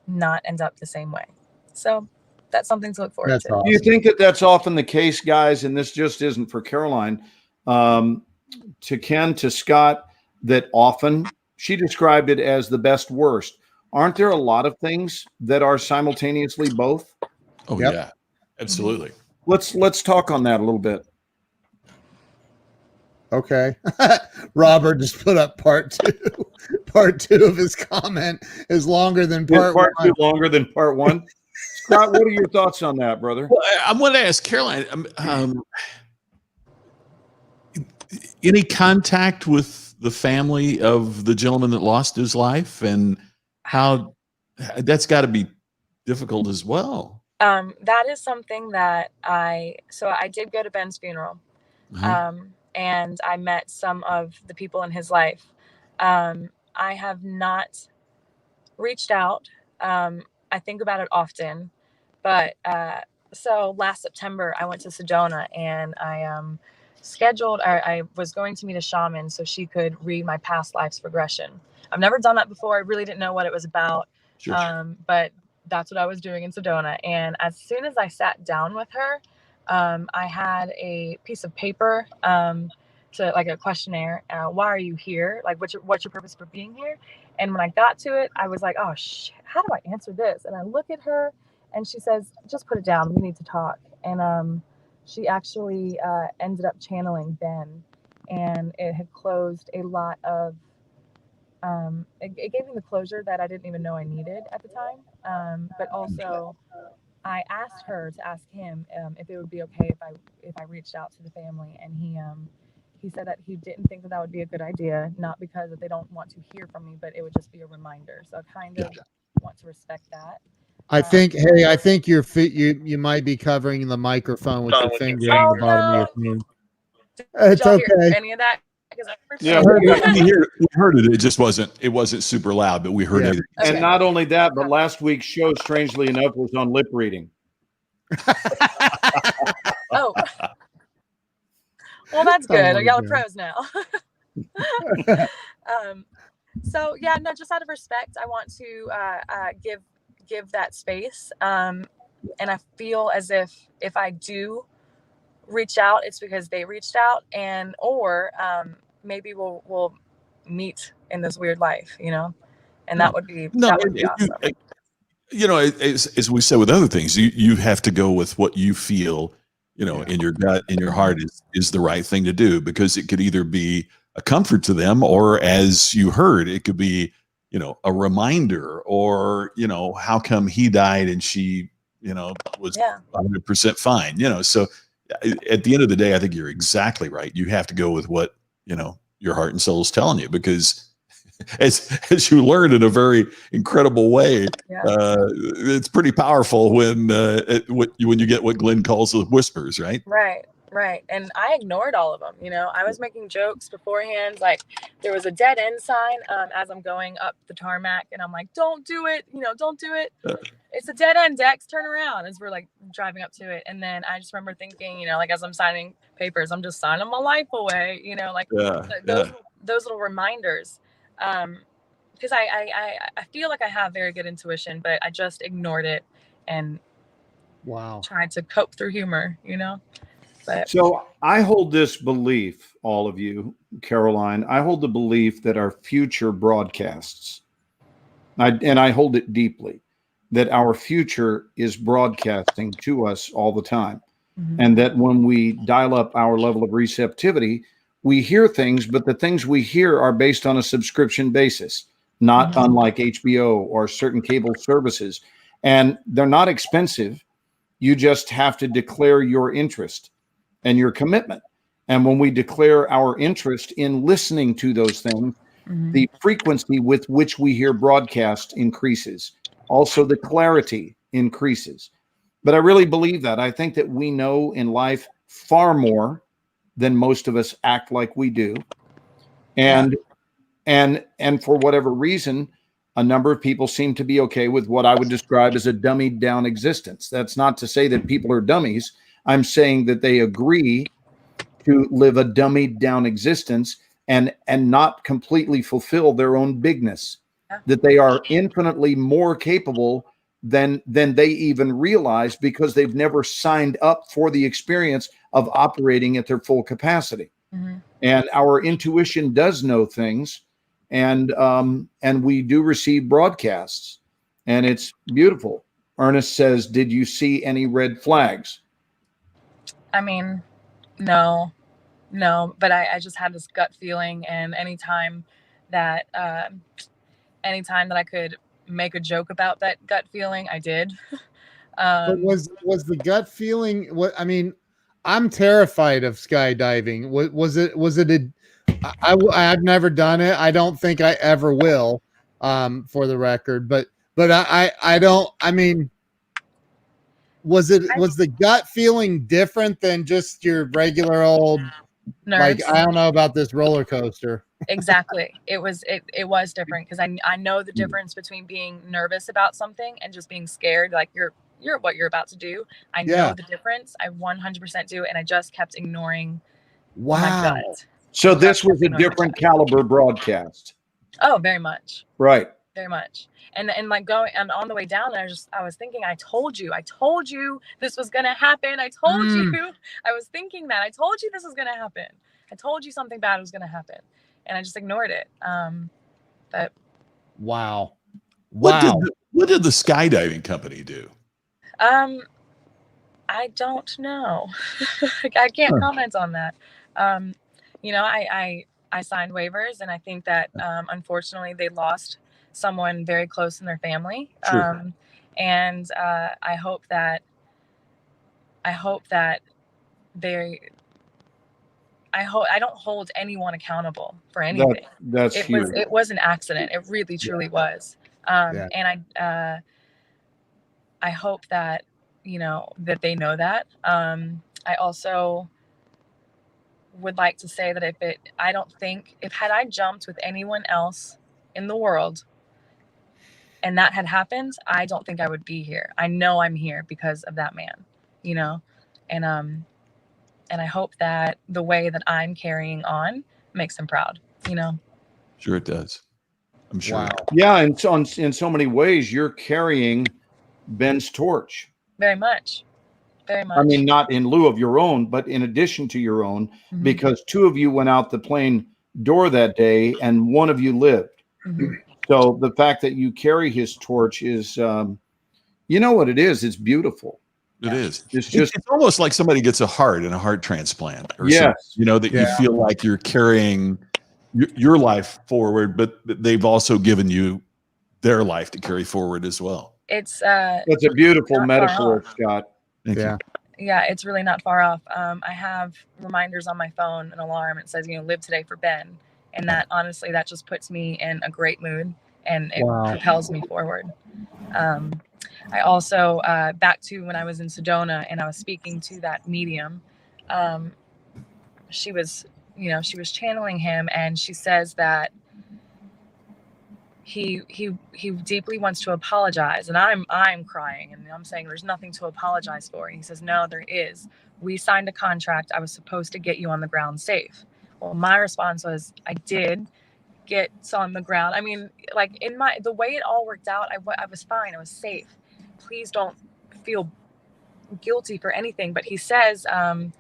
not end up the same way. So that's something to look forward to. Awesome. Do you think that that's often the case, guys? And this just isn't for Caroline. To Ken, to Scott, that often she described it as the best worst. Aren't there a lot of things that are simultaneously both? Oh, Yep. yeah, absolutely. Let's talk on that a little bit. Okay. Robert just put up part two. Part two of his comment is longer than part one. Two longer than part one. Scott, what are your thoughts on that, brother? Well, I'm going to ask Caroline, any contact with the family of the gentleman that lost his life, and how that's got to be difficult as well. That is something that I did go to Ben's funeral. And I met some of the people in his life. I have not reached out. I think about it often, but so last September I went to Sedona and I I was going to meet a shaman so she could read my past life's regression. I've never done that before. I really didn't know what it was about. Sure. But that's what I was doing in Sedona. And as soon as I sat down with her, I had a piece of paper to like a questionnaire. Why are you here? Like, what's your purpose for being here? And when I got to it, I was like, oh, how do I answer this? And I look at her and she says, just put it down. We need to talk. And she actually ended up channeling Ben, and it had closed a lot of, it gave me the closure that I didn't even know I needed at the time. But also I asked her to ask him if it would be okay if I reached out to the family, and he said that he didn't think that would be a good idea, not because they don't want to hear from me, but it would just be a reminder. So I kind of want to respect that. I think your feet, you might be covering the microphone with your finger on the bottom of your phone. It's Did y'all okay. hear any of that? Yeah, we heard it. It wasn't super loud, but we heard it. And not only that, but last week's show, strangely enough, was on lip reading. Oh, well, that's good. Y'all are pros now. So yeah, no, just out of respect, I want to give that space. And I feel as if I do reach out, it's because they reached out, or maybe we'll meet in this weird life, and that would be awesome. As we said with other things, you have to go with what you feel in your gut, in your heart is the right thing to do, because it could either be a comfort to them, or, as you heard, it could be, a reminder, or, how come he died and she, was 100% fine, so at the end of the day, I think you're exactly right. You have to go with what, your heart and soul is telling you, because as you learned in a very incredible way, it's pretty powerful when you get what Glenn calls the whispers, right? Right. And I ignored all of them. I was making jokes beforehand. Like, there was a dead end sign as I'm going up the tarmac, and I'm like, don't do it. Don't do it. It's a dead end, Dex, turn around, as we're like driving up to it. And then I just remember thinking, like, as I'm signing papers, I'm just signing my life away, those little reminders. Because I feel like I have very good intuition, but I just ignored it and tried to cope through humor, But so I hold this belief, all of you, Caroline, I hold the belief that our future broadcasts, and I hold it deeply, that our future is broadcasting to us all the time. And that when we dial up our level of receptivity, we hear things, but the things we hear are based on a subscription basis, not unlike HBO or certain cable services. And they're not expensive. You just have to declare your interest and your commitment. And when we declare our interest in listening to those things, the frequency with which we hear broadcast increases. Also, the clarity increases. But I really believe that. I think that we know in life far more than most of us act like we do. And for whatever reason, a number of people seem to be okay with what I would describe as a dummied down existence. That's not to say that people are dummies. I'm saying that they agree to live a dummied down existence and not completely fulfill their own bigness, that they are infinitely more capable than they even realize, because they've never signed up for the experience of operating at their full capacity. And our intuition does know things, and we do receive broadcasts, and it's beautiful. Ernest says, did you see any red flags? I mean, no, but I just had this gut feeling, and anytime that I could make a joke about that gut feeling, I did. But was the gut feeling what? I mean, I'm terrified of skydiving. Was it I've never done it. I don't think I ever will, for the record. But I don't. I mean, was the gut feeling different than just your regular old nerves? Like, I don't know about this roller coaster. Exactly. It was different, because I know the difference between being nervous about something and just being scared, like you're what you're about to do. I know the difference. I 100% do, and I just kept ignoring my gut. So this was a different caliber broadcast. Oh, very much. Right. Very much. And like going and on the way down, I was thinking, I told you this was gonna happen. I told you. I was thinking that. I told you this was gonna happen. I told you something bad was gonna happen. And I just ignored it. But wow. What did the skydiving company do? I don't know. I can't comment on that. I signed waivers, and I think that unfortunately they lost someone very close in their family. Sure. And I hope that I don't hold anyone accountable for anything. That's huge. It was an accident. It really, truly was. And I hope that, that they know that. I also would like to say that had I jumped with anyone else in the world and that had happened, I don't think I would be here. I know I'm here because of that man, and I hope that the way that I'm carrying on makes him proud, Sure it does. I'm sure. Wow. Yeah, and so in so many ways, you're carrying Ben's torch. Very much. Very much. I mean, not in lieu of your own, but in addition to your own, because two of you went out the plane door that day and one of you lived. So the fact that you carry his torch is, you know what it is? It's beautiful. It is. It's just it's almost like somebody gets a heart and a heart transplant or Yes. something, you know, that you feel like you're carrying your life forward, but they've also given you their life to carry forward as well. It's that's a beautiful not far metaphor, off. Scott. Thank you. Yeah, it's really not far off. I have reminders on my phone, an alarm. It says, live today for Ben. And that, honestly, that just puts me in a great mood and it propels me forward. I also, back to when I was in Sedona and I was speaking to that medium, she was channeling him, and she says that he deeply wants to apologize, and I'm crying, and I'm saying there's nothing to apologize for. And he says, no, there is. We signed a contract. I was supposed to get you on the ground safe. Well, my response was, I did get on the ground. I mean, like the way it all worked out, I was fine. I was safe. Please don't feel guilty for anything. But he says, I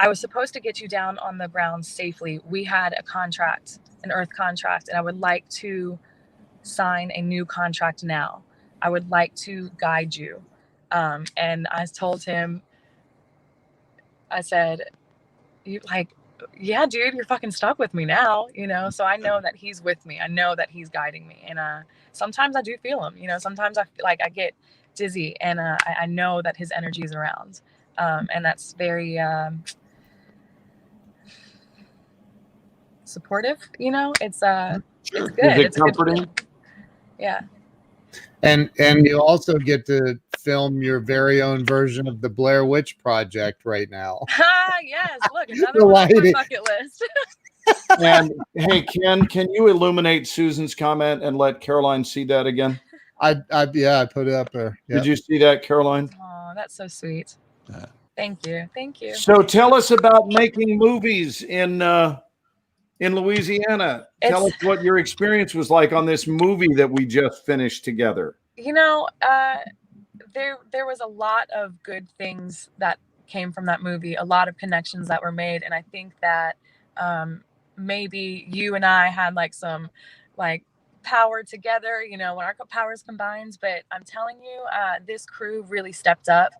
was supposed to get you down on the ground safely. We had a contract, an earth contract, and I would like to sign a new contract now. I would like to guide you. And I told him, I said, yeah, dude, you're fucking stuck with me now, so I know that he's with me. I know that he's guiding me. And sometimes I do feel him, sometimes I feel like I get dizzy, and I know that his energy is around. And that's very supportive, it's good. Is it comforting? Yeah. And you also get to film your very own version of the Blair Witch Project right now. Yes, look, another one on my bucket list. And hey, Ken, can you illuminate Susan's comment and let Caroline see that again? I put it up there. Yep. Did you see that, Caroline? Oh, that's so sweet. Thank you. So tell us about making movies in Louisiana. Tell us what your experience was like on this movie that we just finished together. There was a lot of good things that came from that movie, a lot of connections that were made. And I think that maybe you and I had some power together, when our powers combined. But I'm telling you, this crew really stepped up.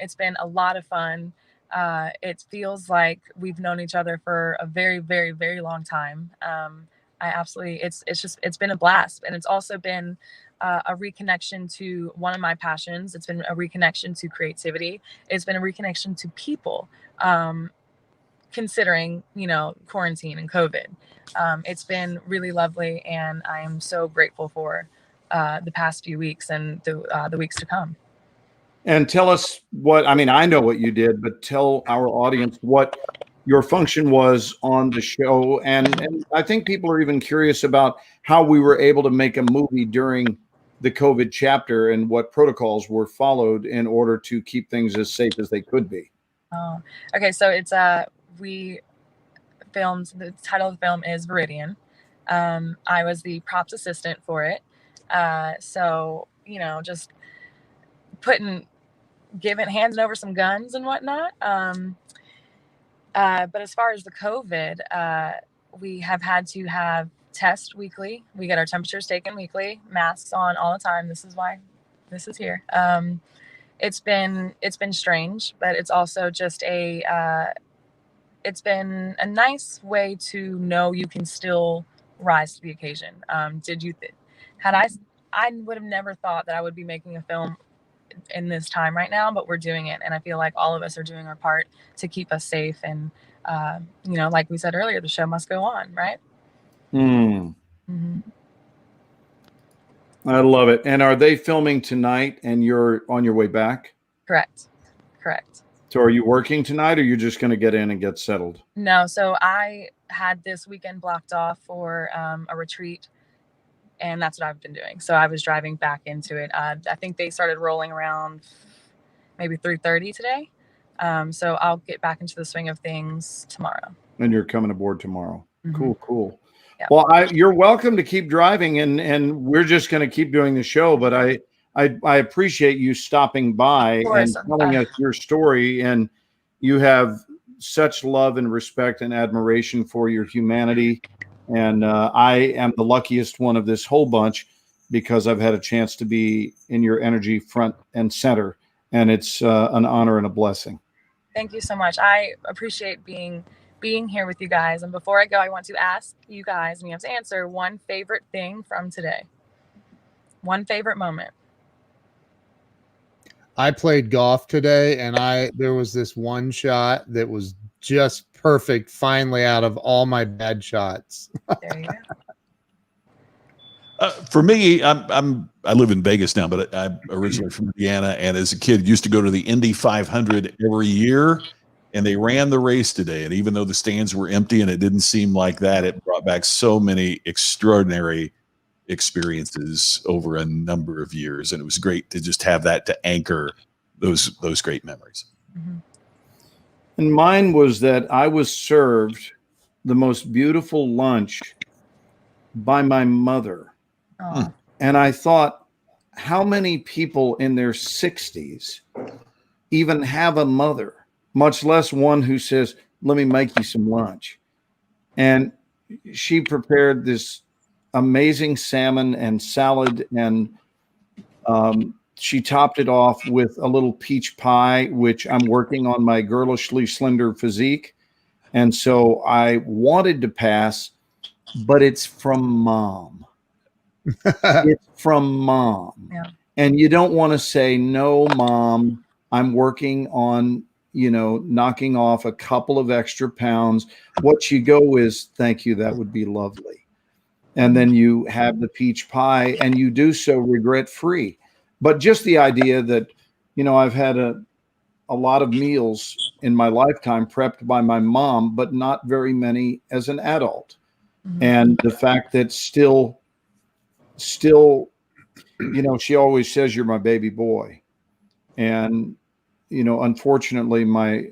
It's been a lot of fun. It feels like we've known each other for a very, very, very long time. It's been a blast. And it's also been a reconnection to one of my passions. It's been a reconnection to creativity. It's been a reconnection to people, considering, quarantine and COVID. It's been really lovely, and I am so grateful for the past few weeks and the weeks to come. And tell us I know what you did, but tell our audience what your function was on the show. And I think people are even curious about how we were able to make a movie during the COVID chapter and what protocols were followed in order to keep things as safe as they could be. Oh, okay. So it's, we filmed, the title of the film is Viridian. I was the props assistant for it. So, just handing over some guns and whatnot. But as far as the COVID, we have had to have tests weekly. We get our temperatures taken weekly, masks on all the time. This is why this is here. It's been strange, but it's also just it's been a nice way to know you can still rise to the occasion. I would have never thought that I would be making a film in this time right now, but we're doing it. And I feel like all of us are doing our part to keep us safe. And, like we said earlier, the show must go on, right? Mm-hmm. I love it. And are they filming tonight and you're on your way back? Correct. So are you working tonight, or you're just going to get in and get settled? No. So I had this weekend blocked off for a retreat, and that's what I've been doing. So I was driving back into it. I think they started rolling around maybe 3:30 today. So I'll get back into the swing of things tomorrow. And you're coming aboard tomorrow. Mm-hmm. Cool. Yeah. Well, you're welcome to keep driving, and we're just going to keep doing the show. But I appreciate you stopping by and telling us your story. And you have such love and respect and admiration for your humanity. And I am the luckiest one of this whole bunch because I've had a chance to be in your energy front and center. and it's an honor and a blessing. Thank you so much. I appreciate being here with you guys. And before I go, I want to ask you guys, and you have to answer one favorite thing from today. One favorite moment. I played golf today, and there was this one shot that was just perfect, finally, out of all my bad shots. There you go. For me, I live in Vegas now, but I'm originally from Indiana, and as a kid, used to go to the Indy 500 every year, and they ran the race today. And even though the stands were empty and it didn't seem like that, it brought back so many extraordinary experiences over a number of years, and it was great to just have that to anchor those great memories. Mm-hmm. And mine was that I was served the most beautiful lunch by my mother. Oh. And I thought, how many people in their 60s even have a mother, much less one who says, let me make you some lunch. And she prepared this amazing salmon and salad, and she topped it off with a little peach pie, which I'm working on my girlishly slender physique. And so I wanted to pass, but it's from Mom. It's from Mom. Yeah. And you don't want to say, no, Mom, I'm working on, knocking off a couple of extra pounds. What you go is, thank you, that would be lovely. And then you have the peach pie, and you do so regret-free. But just the idea that, I've had a lot of meals in my lifetime prepped by my mom, but not very many as an adult. Mm-hmm. And the fact that still, she always says, you're my baby boy. And, unfortunately, my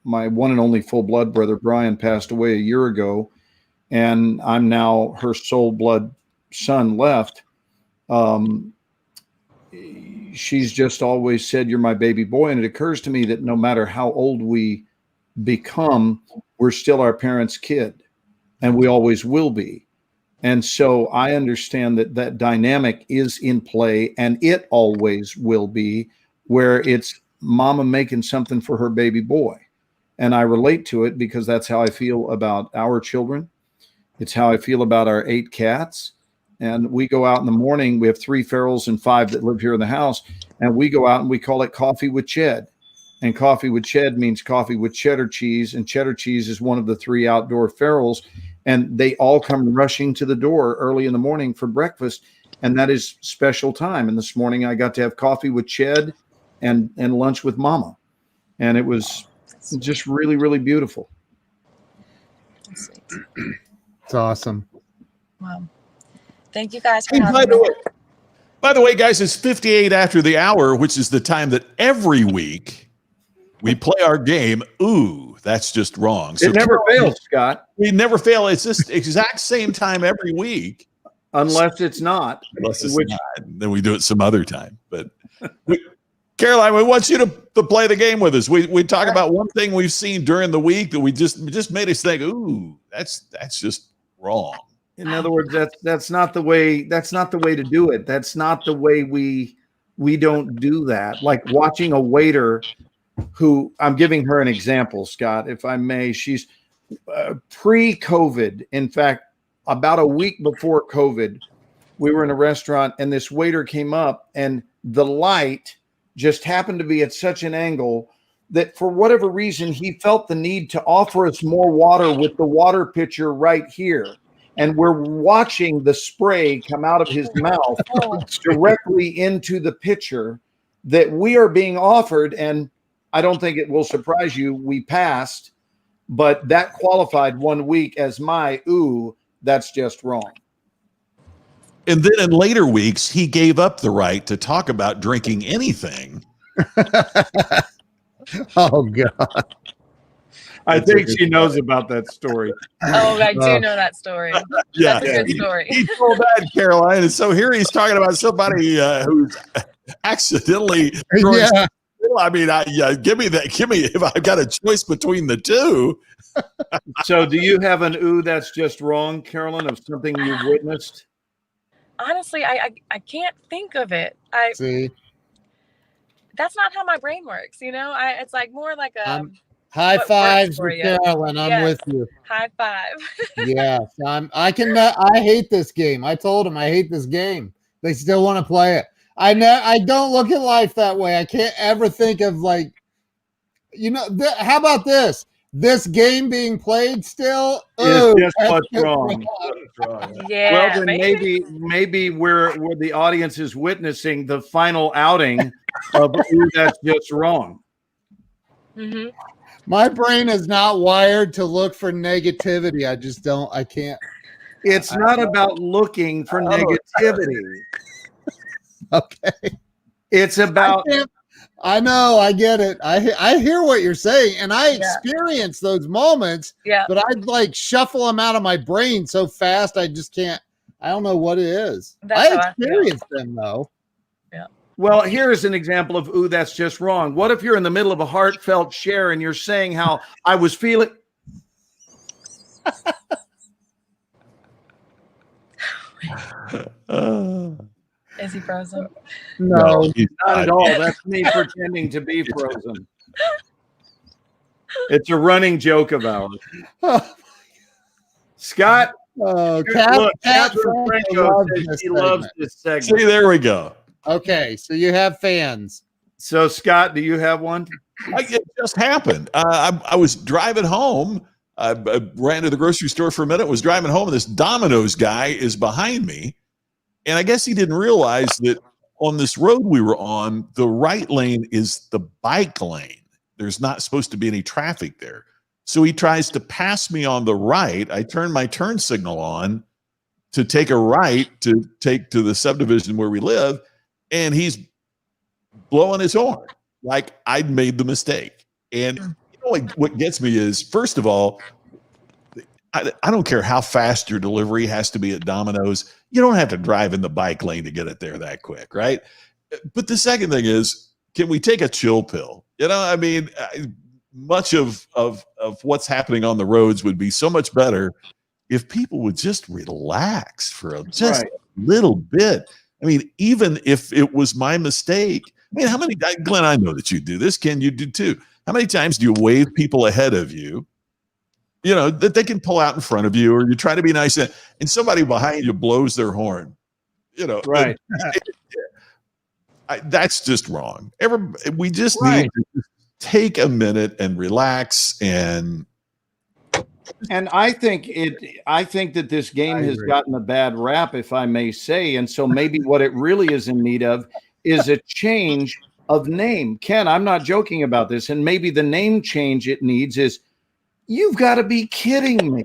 one and only full blood brother, Brian, passed away a year ago, and I'm now her sole blood son left. She's just always said, you're my baby boy. And it occurs to me that no matter how old we become, we're still our parents' kid, and we always will be. And so I understand that dynamic is in play, and it always will be, where it's mama making something for her baby boy. And I relate to it because that's how I feel about our children. It's how I feel about our 8 cats. And we go out in the morning. We have 3 ferals and 5 that live here in the house. And we go out and we call it Coffee with Ched. And Coffee with Ched means coffee with cheddar cheese. And cheddar cheese is one of the 3 outdoor ferals. And they all come rushing to the door early in the morning for breakfast. And that is special time. And this morning I got to have coffee with Ched and lunch with Mama. And it was just really, really beautiful. That's sweet. It's awesome. Wow. Thank you guys for Hey, having me. by the way, guys, it's 58 after the hour, which is the time that every week we play our game. Ooh, that's just wrong. It never fails, Scott. We never fail. It's just exact same time every week. Unless it's not. Unless it's not, then we do it some other time. But Caroline, we want you to play the game with us. We talk about one thing we've seen during the week that we just made us think, ooh, that's just wrong. In other words, that's not the way to do it. That's not the way we don't do that. Like watching a waiter who, I'm giving her an example, Scott, if I may. She's pre-COVID. In fact, about a week before COVID, we were in a restaurant and this waiter came up and the light just happened to be at such an angle that for whatever reason, he felt the need to offer us more water with the water pitcher right here. And we're watching the spray come out of his mouth directly into the pitcher that we are being offered. And I don't think it will surprise you, we passed, but that qualified 1 week as my, ooh, that's just wrong. And then in later weeks, he gave up the right to talk about drinking anything. Oh, God. I think she knows about that story. Oh, I do know that story. Yeah, That's a good story. He told that, Caroline. And so here he's talking about somebody who's accidentally throwing. Yeah. I mean, give me that. Give me, if I've got a choice between the two. So do you have an ooh that's just wrong, Carolyn, of something you've witnessed? Honestly, I can't think of it. See, that's not how my brain works. It's like more like a high what fives works for with you. Carolyn. I'm Yes. with you. high five. Yes, I hate this game. I told him I hate this game. They still want to play it. I don't look at life that way. I can't ever think of like, how about this? This game being played still Is just that's what's just wrong. Yeah, Well, then maybe where the audience is witnessing the final outing of Ooh, That's Just Wrong. Mm-hmm. My brain is not wired to look for negativity. I can't. It's not about looking for negativity. Okay. It's about I know, I get it. I hear what you're saying, and I experience those moments. Yeah. But I'd like shuffle them out of my brain so fast I just can't. I don't know what it is. I experienced them though. Yeah. Well, here's an example of Ooh, That's Just Wrong. What if you're in the middle of a heartfelt share and you're saying how I was feeling? Is he frozen? No, not at all. That's me pretending to be frozen. It's a running joke of ours. Scott, look, Catherine Franco says she loves this segment. See, there we go. Okay, so you have fans. So, Scott, do you have one? It just happened. I was driving home. I ran to the grocery store for a minute, was driving home, and this Domino's guy is behind me. And I guess he didn't realize that on this road we were on, the right lane is the bike lane. There's not supposed to be any traffic there. So he tries to pass me on the right. I turn my turn signal on to take a right to take to the subdivision where we live. And he's blowing his horn like I'd made the mistake. And what gets me is, first of all, I don't care how fast your delivery has to be at Domino's. You don't have to drive in the bike lane to get it there that quick, right? But the second thing is, can we take a chill pill? I mean, much of what's happening on the roads would be so much better if people would just relax for just a little bit. I mean, even if it was my mistake. I mean, how many, Glenn, I know that you do this. Ken, you do too. How many times do you wave people ahead of you, that they can pull out in front of you, or you try to be nice and somebody behind you blows their horn, Right. That's just wrong. We just need to take a minute and relax. And I think that this game has gotten a bad rap, if I may say. And so maybe what it really is in need of is a change of name. Ken, I'm not joking about this. And maybe the name change it needs is, you've got to be kidding me.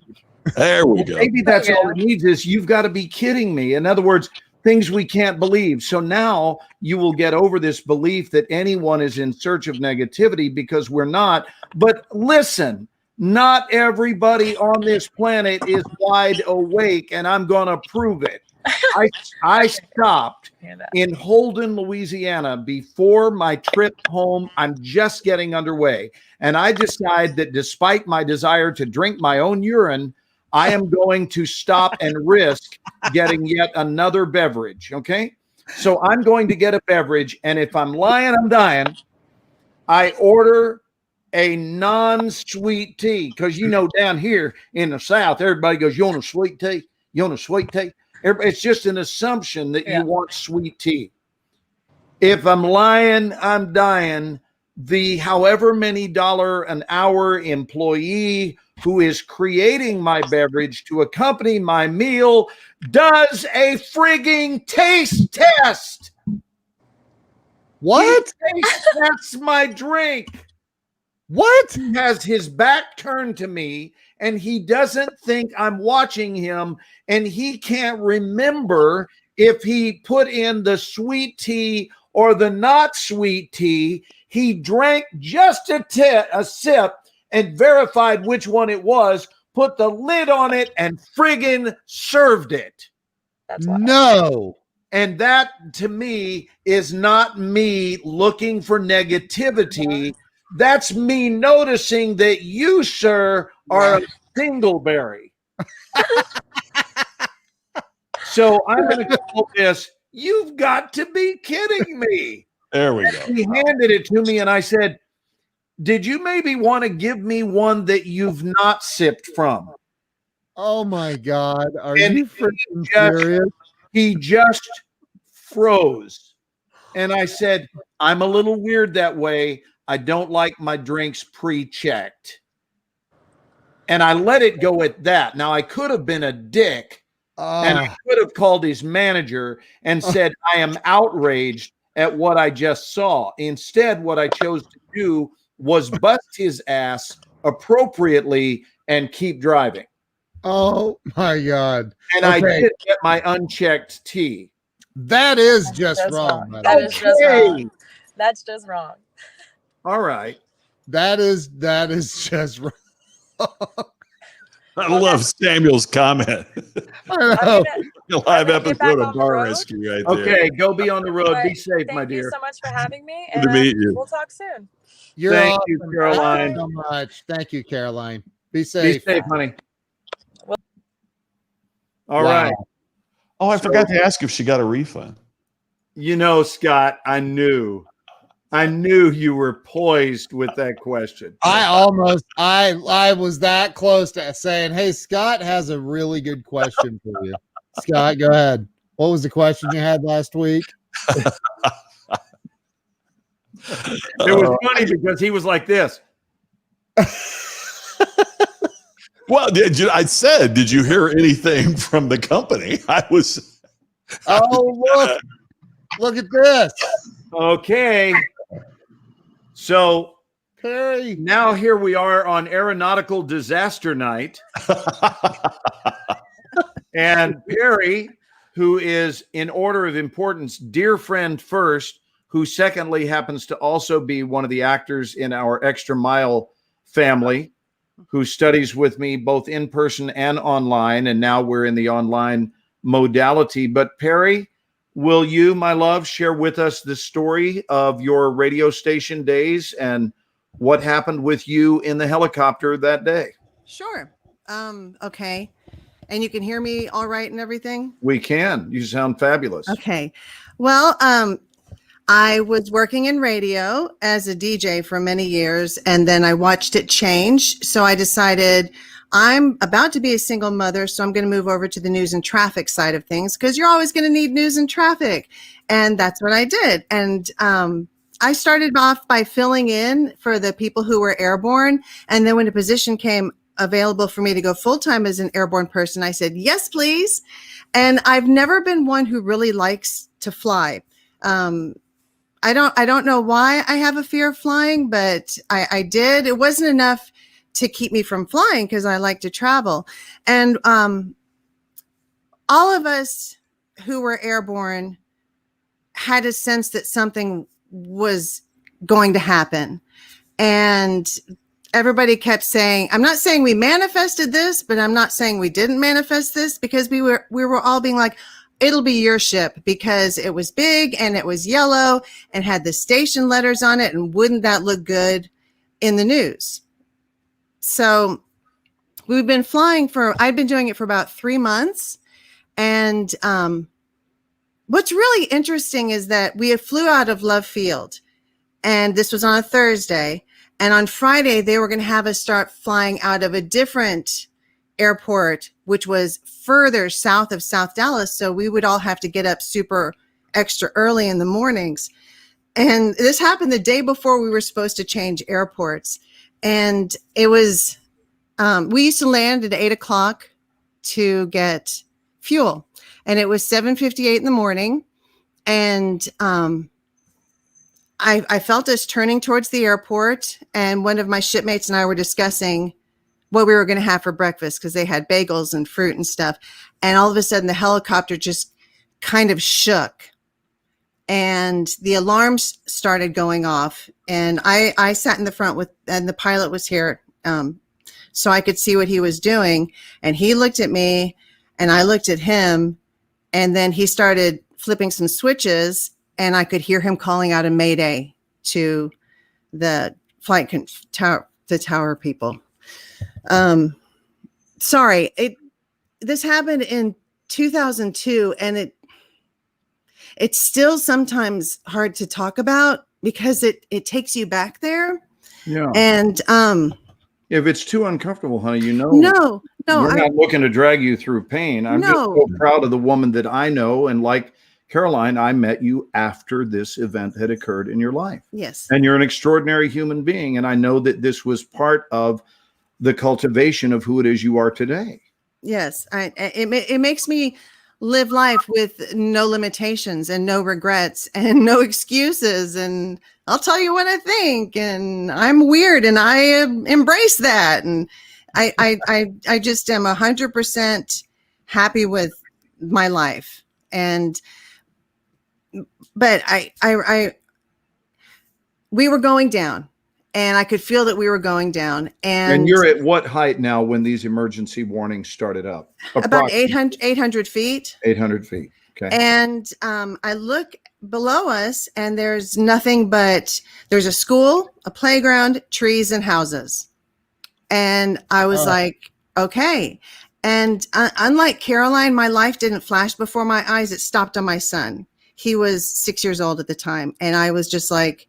There we go. Maybe that's all it needs is, you've got to be kidding me. In other words, things we can't believe. So now you will get over this belief that anyone is in search of negativity, because we're not. But listen, not everybody on this planet is wide awake, and I'm going to prove it. I stopped in Holden, Louisiana before my trip home. I'm just getting underway. And I decide that despite my desire to drink my own urine, I am going to stop and risk getting yet another beverage. Okay. So I'm going to get a beverage. And if I'm lying, I'm dying. I order a non-sweet tea. Because, down here in the South, everybody goes, you want a sweet tea? You want a sweet tea? It's just an assumption that you want sweet tea. If I'm lying, I'm dying. The however many dollar an hour employee who is creating my beverage to accompany my meal does a frigging taste test. What? He taste tests my drink. What? He has his back turned to me, and he doesn't think I'm watching him, and he can't remember if he put in the sweet tea or the not sweet tea. He drank just a sip and verified which one it was, put the lid on it, and friggin' served it. That's wild. No. And that, to me, is not me looking for negativity. That's me noticing that you, sir, are a dingleberry. So I'm going to call this, you've got to be kidding me. There we go. He handed it to me, and I said, "Did you maybe want to give me one that you've not sipped from?" Oh my God. Are And you freaking serious? He just froze. And I said, "I'm a little weird that way. I don't like my drinks pre-checked." And I let it go at that. Now, I could have been a dick, and I could have called his manager and said, "I am outraged at what I just saw." Instead, what I chose to do was bust his ass appropriately and keep driving. Oh my God. And I did get my unchecked tea. That is just wrong. That is just wrong. That's just wrong. All right. That is just wrong. I love Samuel's comment. I know. Live episode of Bar Rescue right there. Okay, go be on the road. Be safe, my Thank you dear. so much for having me. Good to meet you. We'll talk soon. You're Thank awesome. you, Caroline. Thank you so much. Thank you, Caroline. Be Be safe. safe, honey. All Wow. right. Oh, I forgot to ask if she got a refund. You know, Scott, I knew you were poised with that question. I was that close to saying, hey, Scott has a really good question for you. Scott, go ahead. What was the question you had last week? It was funny because he was like this. Well, I said, did you hear anything from the company? I was. Oh, look at this. Okay. So Perry. now here we are on Aeronautical Disaster Night. And Perry, who is in order of importance, dear friend first, who secondly happens to also be one of the actors in our Extra Mile family, who studies with me both in person and online. And now we're in the online modality. But Perry, will you, my love, share with us the story of your radio station days and what happened with you in the helicopter that day? Sure. Okay. And you can hear me all right and everything? We can. You sound fabulous. Okay. Well, I was working in radio as a DJ for many years, and then I watched it change. So I decided I'm about to be a single mother, so I'm going to move over to the news and traffic side of things because you're always going to need news and traffic. And that's what I did. And I started off by filling in for the people who were airborne. And then when a position came available for me to go full-time as an airborne person, I said, yes, please. And I've never been one who really likes to fly. I don't know why I have a fear of flying, but I did. It wasn't enough to keep me from flying because I like to travel. And all of us who were airborne had a sense that something was going to happen. And everybody kept saying, I'm not saying we manifested this, but I'm not saying we didn't manifest this, because we were all being like, it'll be your ship because it was big and it was yellow and had the station letters on it. And wouldn't that look good in the news? So I've been doing it for about 3 months. And what's really interesting is that we flew out of Love Field, and this was on a Thursday. And on Friday, they were going to have us start flying out of a different airport, which was further south of South Dallas. So we would all have to get up super extra early in the mornings. And this happened the day before we were supposed to change airports. And it was, we used to land at 8:00 to get fuel. And it was 7:58 in the morning. And I felt us turning towards the airport. And one of my shipmates and I were discussing what we were going to have for breakfast because they had bagels and fruit and stuff. And all of a sudden the helicopter just kind of shook and the alarms started going off. And I sat in the front and the pilot was here. So I could see what he was doing. And he looked at me and I looked at him, and then he started flipping some switches and I could hear him calling out a mayday to the tower people. Sorry, this happened in 2002, and it's still sometimes hard to talk about because it takes you back there. Yeah. And if it's too uncomfortable, honey, no, we're not looking to drag you through pain. I'm just so proud of the woman that I know. And like Caroline, I met you after this event had occurred in your life. Yes. And you're an extraordinary human being. And I know that this was part of the cultivation of who it is you are today. Yes. It makes me live life with no limitations and no regrets and no excuses. And I'll tell you what I think. And I'm weird and I embrace that. And I just am 100% happy with my life. But we were going down and I could feel that we were going down. And you're at what height now when these emergency warnings started up? About 800 feet. 800 feet. Okay. And I look below us and there's nothing but there's a school, a playground, trees, and houses. And I was like, okay. And unlike Caroline, my life didn't flash before my eyes. It stopped on my son. He was 6 years old at the time. And I was just like,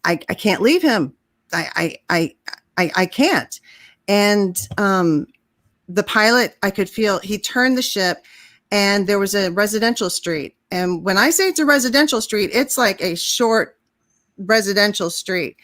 I can't leave him. I can't. And the pilot, I could feel, he turned the ship and there was a residential street. And when I say it's a residential street, it's like a short residential street.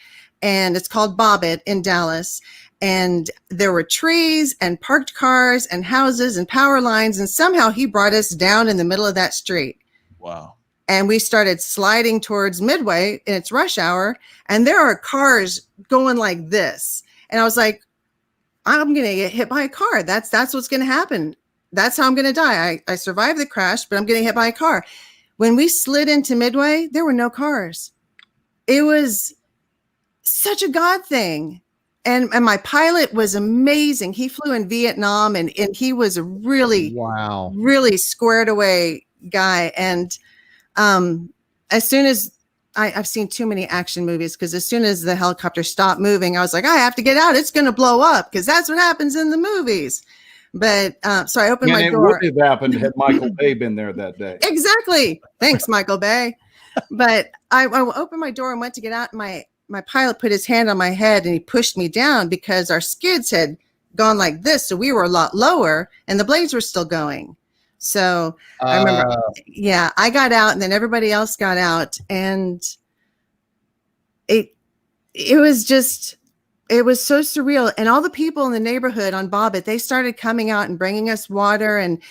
And it's called Bobbitt in Dallas. And there were trees and parked cars and houses and power lines. And somehow he brought us down in the middle of that street. Wow. And we started sliding towards Midway and it's rush hour. And there are cars going like this. And I was like, I'm going to get hit by a car. That's what's going to happen. That's how I'm going to die. I survived the crash, but I'm getting hit by a car. When we slid into Midway, there were no cars. It was such a God thing. And my pilot was amazing. He flew in Vietnam and he was a really, really squared away guy. And as soon as I've seen too many action movies, because as soon as the helicopter stopped moving, I was like, I have to get out. It's going to blow up because that's what happens in the movies. But so I opened my door. It would have happened had Michael Bay been there that day. Exactly. Thanks, Michael Bay. But I opened my door and went to get out. And my pilot put his hand on my head and he pushed me down because our skids had gone like this. So we were a lot lower and the blades were still going. So I remember, I got out and then everybody else got out and it was so surreal. And all the people in the neighborhood on Bobbitt, they started coming out and bringing us water and,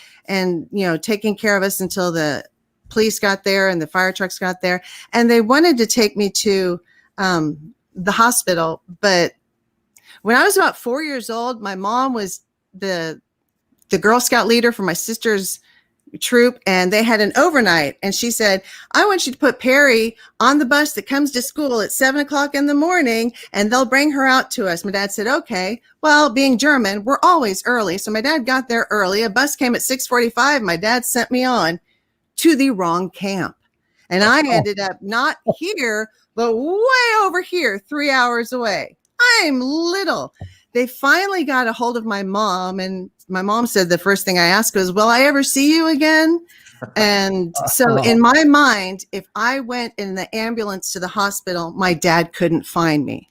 taking care of us until the police got there and the fire trucks got there. And they wanted to take me to the hospital. But when I was about 4 years old, my mom was the Girl Scout leader for my sister's troop, and they had an overnight. And she said, I want you to put Perry on the bus that comes to school at 7:00 in the morning, and they'll bring her out to us. My dad said, okay. Well, being German, we're always early. So my dad got there early. A bus came at 6:45. My dad sent me on to the wrong camp. And I ended up not here, but way over here, 3 hours away. I'm little. They finally got a hold of my mom, and my mom said the first thing I asked was, will I ever see you again? And so in my mind, if I went in the ambulance to the hospital, my dad couldn't find me.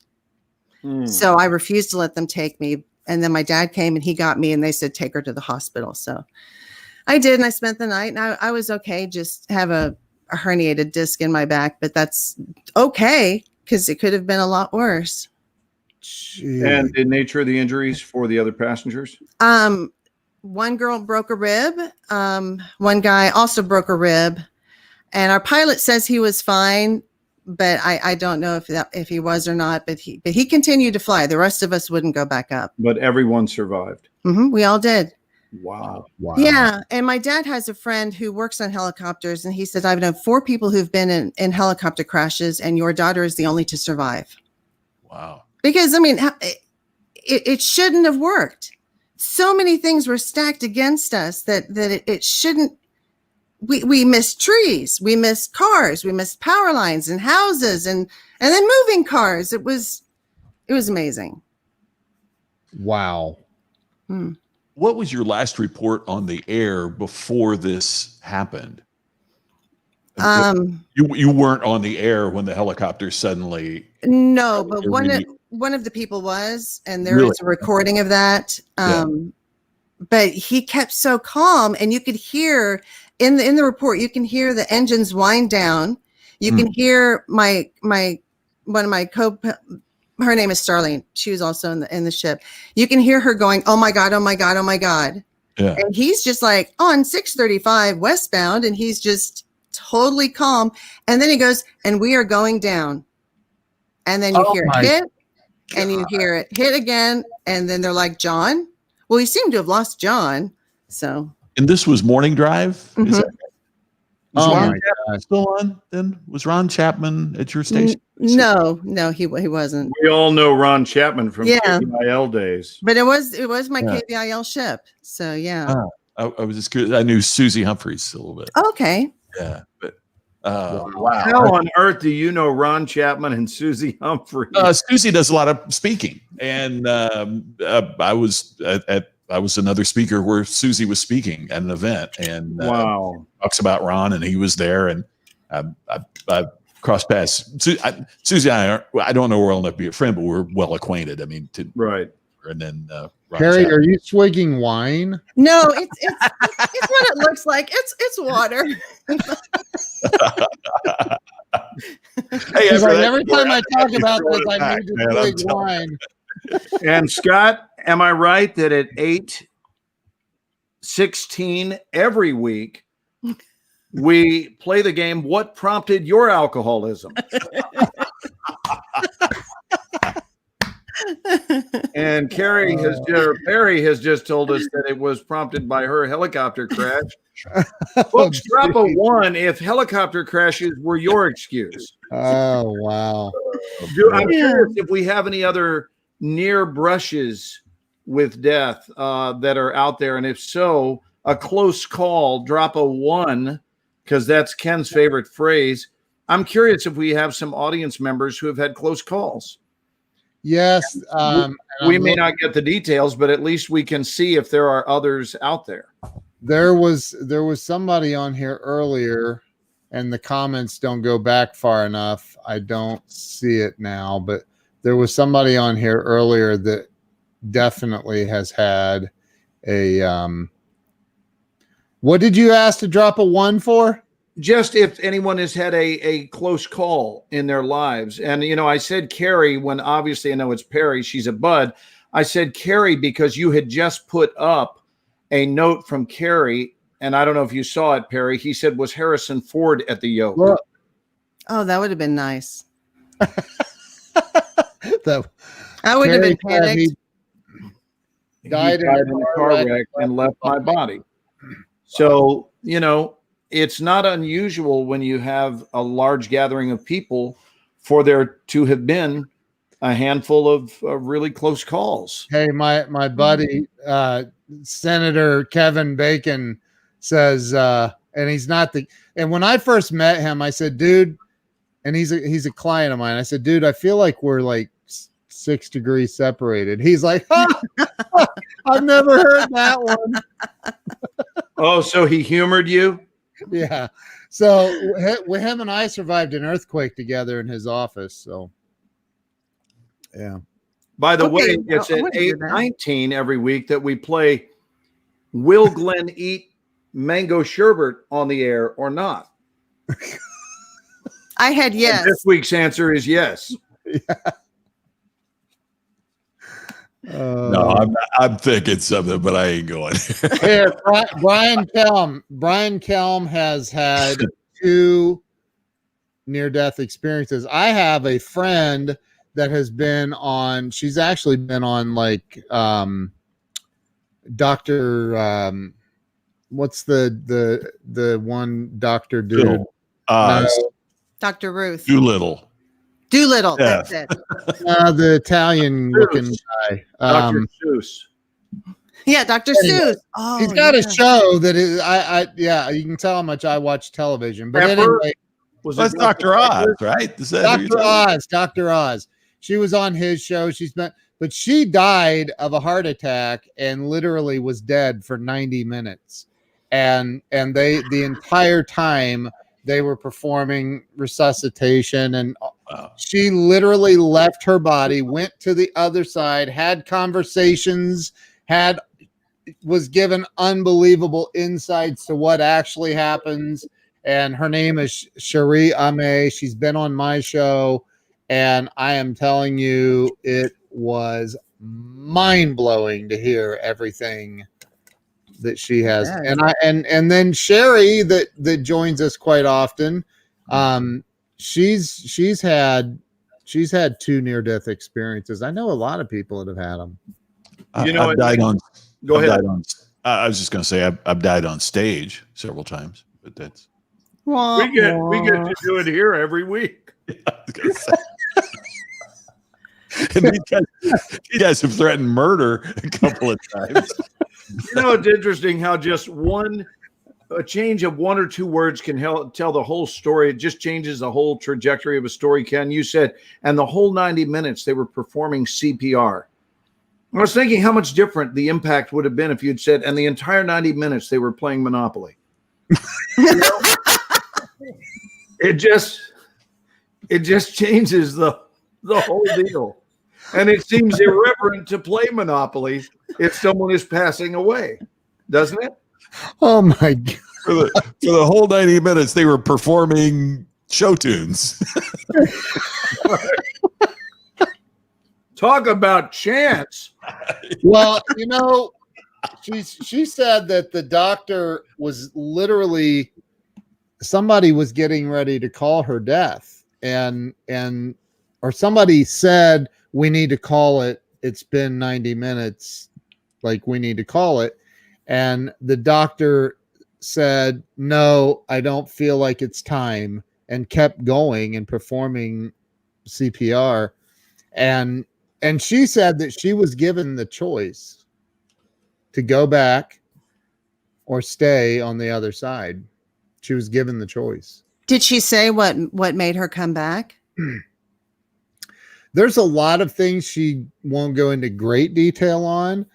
So I refused to let them take me. And then my dad came and he got me and they said, take her to the hospital. So I did. And I spent the night and I was okay. Just have a herniated disc in my back, but that's okay because it could have been a lot worse. And the nature of the injuries for the other passengers? One girl broke a rib. One guy also broke a rib. And our pilot says he was fine, but I don't know if he was or not. But he continued to fly. The rest of us wouldn't go back up. But everyone survived. We all did. Wow. Yeah. And my dad has a friend who works on helicopters, and he said, I've known 4 people who've been in helicopter crashes, and your daughter is the only to survive. Wow. Because, I mean, it shouldn't have worked. So many things were stacked against us that it shouldn't. We missed trees, we missed cars, we missed power lines and houses and then moving cars. It was amazing. Wow. What was your last report on the air before this happened? You weren't on the air when the helicopter suddenly. No, but one of the people was, and there is a recording of that. But he kept so calm, and you could hear in the report, you can hear the engines wind down. You can hear my one of my her name is Starling. She was also in the ship. You can hear her going, "Oh my God, oh my God, oh my God." Yeah. And he's just like on 635 westbound, and he's just totally calm. And then he goes, "And we are going down." And then you hear it hit, and you hear it hit again. And then they're like, "John?" Well, he seemed to have lost John. So. And this was Morning Drive? Mm-hmm. Is that Oh Ron my God. still on then? Was Ron Chapman at your station? No, he wasn't. We all know Ron Chapman from Yeah. KBIL days. But it was my KBIL ship. So yeah. I was just curious. I knew Susie Humphreys a little bit. Okay. Yeah, but Wow. How on earth do you know Ron Chapman and Susie Humphreys? Susie does a lot of speaking, and I was I was another speaker where Susie was speaking at an event, and talks about Ron, and he was there, and I crossed paths. Susie and I don't know we're well enough to be a friend, but we're well acquainted. I mean, right. And then Ron Carrie, Chapman. are you swigging wine? No, it's what it looks like. It's water. Hey, Like, every time I talk about this, I need to swig wine. And Scott, am I right that at 8:16 every week we play the game "What Prompted Your Alcoholism"? And Perry has just told us that it was prompted by her helicopter crash. Folks, drop a 1 if helicopter crashes were your excuse. Oh, wow. I'm curious if we have any other near brushes with death that are out there. And if so, a close call, drop a 1, because that's Ken's favorite phrase. I'm curious if we have some audience members who have had close calls. Yes. We may not get the details, but at least we can see if there are others out there. There was somebody on here earlier, and the comments don't go back far enough. I don't see it now, but there was somebody on here earlier that definitely has had a what did you ask to drop a 1 for? Just if anyone has had a close call in their lives. And, I said Carrie when obviously I know it's Perry. She's a bud. I said Carrie because you had just put up a note from Carrie. And I don't know if you saw it, Perry. He said, was Harrison Ford at the yoke? Well, Oh, that would have been nice. I would have been panicked. He died in a car wreck and left my body. So, it's not unusual when you have a large gathering of people for there to have been a handful of really close calls. Hey, my buddy, Senator Kevin Bacon says, and he's not and when I first met him, I said, dude, and he's a client of mine. I said, dude, I feel like we're like 6 degrees separated. He's like, I've never heard that one. Oh, so he humored you? Yeah. So with him and I survived an earthquake together in his office. So, yeah. By the way, it's at 8:19 every week that we play Will Glenn Eat Mango Sherbet on the air or not? I had yes. And this week's answer is yes. No, I'm thinking something, but I ain't going. Here, Brian Kelm has had 2 near-death experiences. I have a friend that has been on. She's actually been on like Dr. What's the one doctor dude? Dr. Ruth Doolittle. Yeah. That's it. The Italian looking guy. Dr. Seuss. Yeah, Dr. Anyway, Seuss. Oh, he's got a show that is you can tell how much I watch television. But anyway, that's Dr. Oz, right? Dr. Oz. She was on his show. But she died of a heart attack and literally was dead for 90 minutes. And the entire time they were performing resuscitation, and she literally left her body, went to the other side, had conversations, was given unbelievable insights to what actually happens. And her name is Cherie Ame. She's been on my show, and I am telling you, it was mind-blowing to hear everything that she has. Yeah. And then Sherry that joins us quite often. She's had 2 near-death experiences. I know a lot of people that have had them. I've died on. Go ahead. I was just going to say I've died on stage several times, but that's. We get to do it here every week. And these guys have threatened murder a couple of times. You know, it's interesting how just a change of 1 or 2 words can tell the whole story. It just changes the whole trajectory of a story. Ken, you said, and the whole 90 minutes they were performing CPR. I was thinking how much different the impact would have been if you'd said, and the entire 90 minutes they were playing Monopoly. You know? It just changes the whole deal. And it seems irreverent to play Monopoly if someone is passing away, doesn't it? Oh my God. For the whole 90 minutes, they were performing show tunes. Talk about chance. Well, you know, she said that the doctor was literally, somebody was getting ready to call her death, or somebody said, we need to call it. It's been 90 minutes. Like, we need to call it. And the doctor said, no, I don't feel like it's time, and kept going and performing CPR. And she said that she was given the choice to go back or stay on the other side. She was given the choice. Did she say what made her come back? There's a lot of things she won't go into great detail on.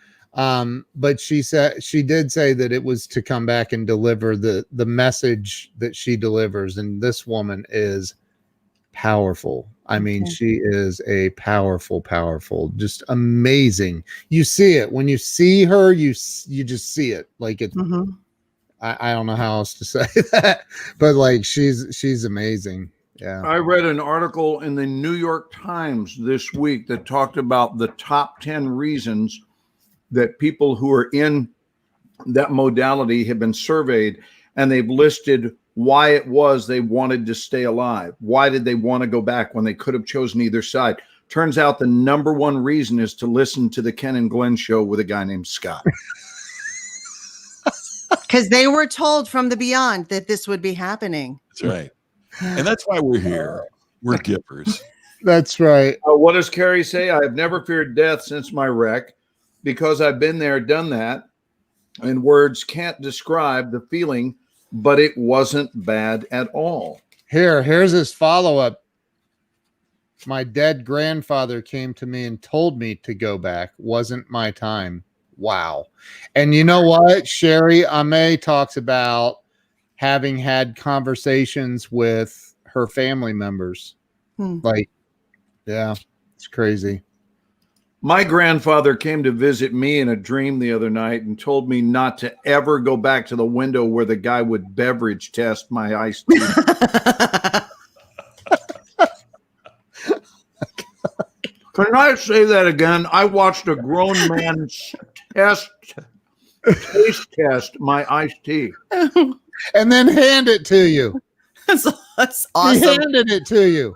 But she did say that it was to come back and deliver the message that she delivers. And this woman is powerful. I mean, she is a powerful, just amazing. You see it when you see her, you just see it. Like it's, I don't know how else to say that, but like, she's amazing. Yeah. I read an article in the New York Times this week that talked about the top 10 reasons that people who are in that modality have been surveyed, and they've listed why it was they wanted to stay alive. Why did they want to go back when they could have chosen either side? Turns out the number one reason is to listen to the Ken and Glenn show with a guy named Scott. Because they were told from the beyond that this would be happening. That's right. And that's why we're here. We're givers. That's right. What does Carrie say? I have never feared death since my wreck, because I've been there, done that, and words can't describe the feeling, but it wasn't bad at all. Here's his follow-up. My dead grandfather came to me and told me to go back. Wasn't my time. Wow. And you know what? Cherie Ame talks about having had conversations with her family members. Like, yeah, it's crazy. My grandfather came to visit me in a dream the other night and told me not to ever go back to the window where the guy would beverage test my iced tea. Can I say that again? I watched a grown man taste test my iced tea. And then hand it to you. That's awesome. He handed it to you.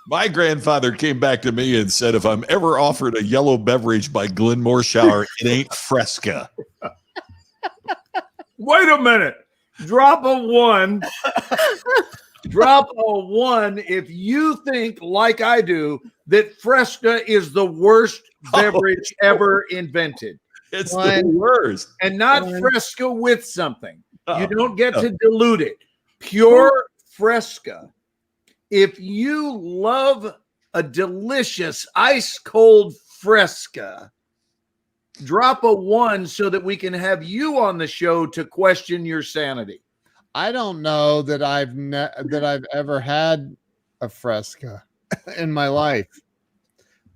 My grandfather came back to me and said, if I'm ever offered a yellow beverage by Glenmore Shower, it ain't Fresca. Wait a minute. Drop a 1. Drop a 1 if you think, like I do, that Fresca is the worst beverage ever invented. It's the worst. And not Fresca with something. You don't get to dilute it. Pure Fresca. If you love a delicious ice cold Fresca, drop a 1 so that we can have you on the show to question your sanity. I don't know that I've ever had a Fresca in my life.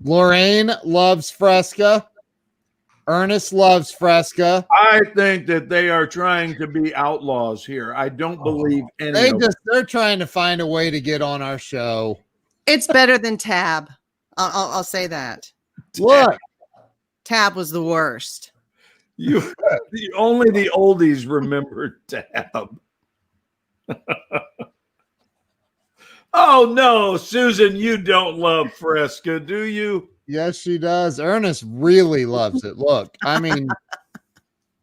Lorraine loves Fresca. Ernest loves Fresca. I think that they are trying to be outlaws here. I don't believe any of They're trying to find a way to get on our show. It's better than Tab. I'll say that. Look, Tab was the worst. Only the oldies remember Tab. Oh no, Susan, you don't love Fresca, do you? yes, she does. Ernest really loves it. Look, I mean,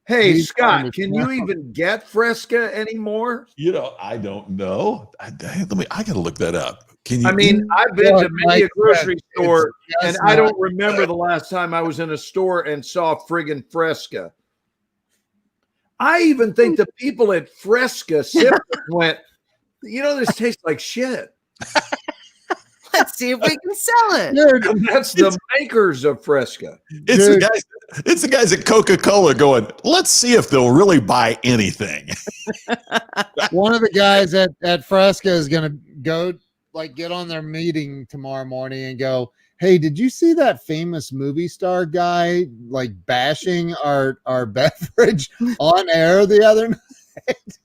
Hey, He's Scott, trying to can you even get Fresca anymore? You know, I don't know. I gotta look that up. Can you? I mean, I've been to Look, many a like grocery that, store, it's and just I not- don't remember the last time I was in a store and saw friggin' Fresca. I even think the people at Fresca sipped it and went, this tastes like shit. Let's see if we can sell it. dude, And that's the makers of Fresca. it's the dude. guys. It's the guys at Coca-Cola going. Let's see if they'll really buy anything. one of the guys at Fresca is gonna go get on their meeting tomorrow morning and go, hey, did you see that famous movie star guy bashing our beverage on air the other night?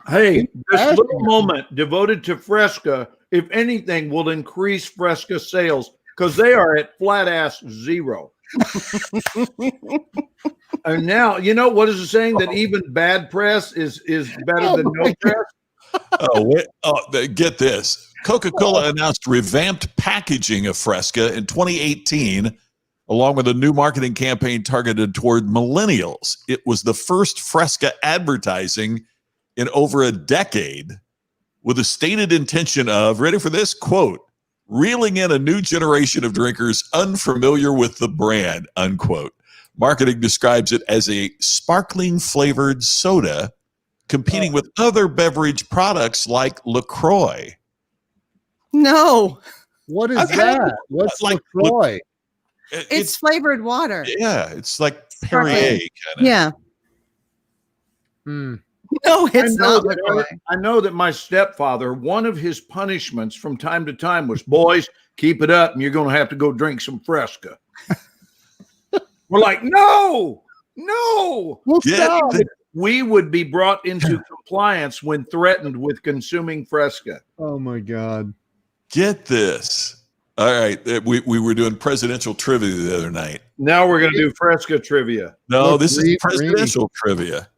Hey, this Fresca. little moment devoted to Fresca, if anything, will increase Fresca sales because they are at flat ass zero. And now, what is it saying? That even bad press is better than no press? Get this. Coca-Cola announced revamped packaging of Fresca in 2018, along with a new marketing campaign targeted toward millennials. It was the first Fresca advertising in over a decade, with a stated intention of, ready for this, quote, reeling in a new generation of drinkers unfamiliar with the brand, unquote. Marketing describes it as a sparkling flavored soda competing with other beverage products like LaCroix. No, What is I've had that? What's like- LaCroix? it's flavored water. Yeah, it's like Perrier kind of. Yeah. Hmm. No, it's not that- LaCroix. I know that my stepfather, one of his punishments from time to time was, boys, keep it up and you're going to have to go drink some Fresca. We're like, no. Well, Get stop. the- We would be brought into compliance when threatened with consuming Fresca. Oh my God. Get this. All right, we were doing presidential trivia the other night. Now we're going to do Fresca trivia. No, Look, this is read- presidential trivia.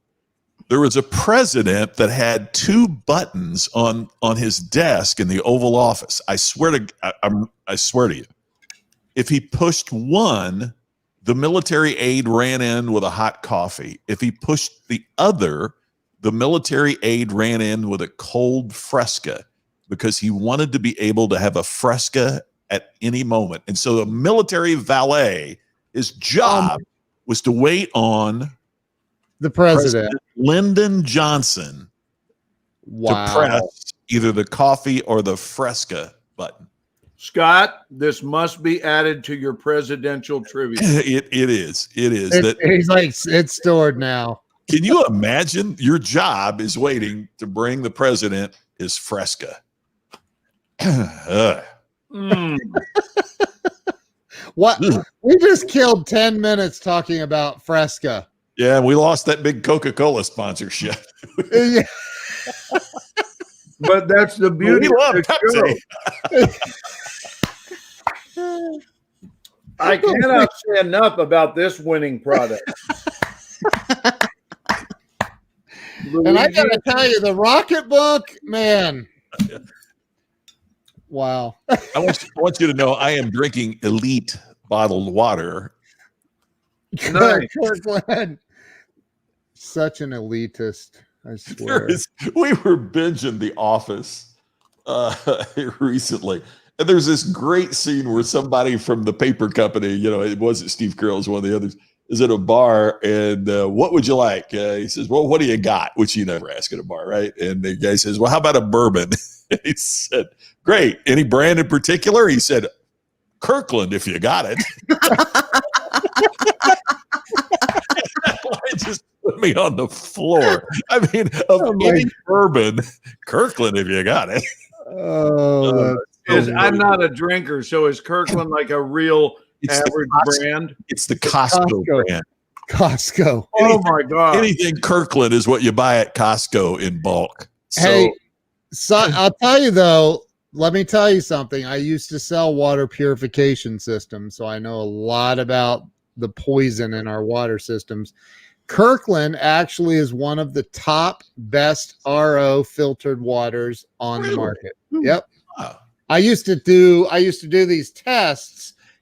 There was a president that had two buttons on his desk in the Oval Office. I swear to you, if he pushed one, the military aide ran in with a hot coffee. If he pushed the other, the military aide ran in with a cold Fresca because he wanted to be able to have a Fresca at any moment. And so the military valet, his job was to wait on The president. Lyndon Johnson Wow. to press either the coffee or the Fresca button. Scott, this must be added to your presidential trivia. It is. He's like, it's stored now. Can you imagine your job is waiting to bring the president his Fresca? Ugh. Mm. What? We just killed 10 minutes talking about Fresca. Yeah, we lost that big Coca-Cola sponsorship. Yeah. But that's the We beauty love of the show. Pepsi. I cannot say enough about this winning product. And I got to tell you, the Rocketbook, man. Wow. I want you to know I am drinking Elite bottled water. Nice. Kirkland. Such an elitist, I swear. We were binging The Office recently, and there's this great scene where somebody from the paper company, it wasn't Steve Carell, it was one of the others, is at a bar, and what would you like? He says, well, what do you got? Which you never ask at a bar, right? And the guy says, well, how about a bourbon? He said, great. Any brand in particular? He said, Kirkland, if you got it. put me on the floor. I mean, of any bourbon, Kirkland, if you got it. Oh, I'm not a drinker, so is Kirkland like a real average brand? It's the Costco brand. Costco. Oh my God. Anything Kirkland is what you buy at Costco in bulk. Hey, so I'll tell you though, let me tell you something. I used to sell water purification systems, so I know a lot about the poison in our water systems. Kirkland actually is one of the top best RO filtered waters on the market. Yep. Wow. I used to do these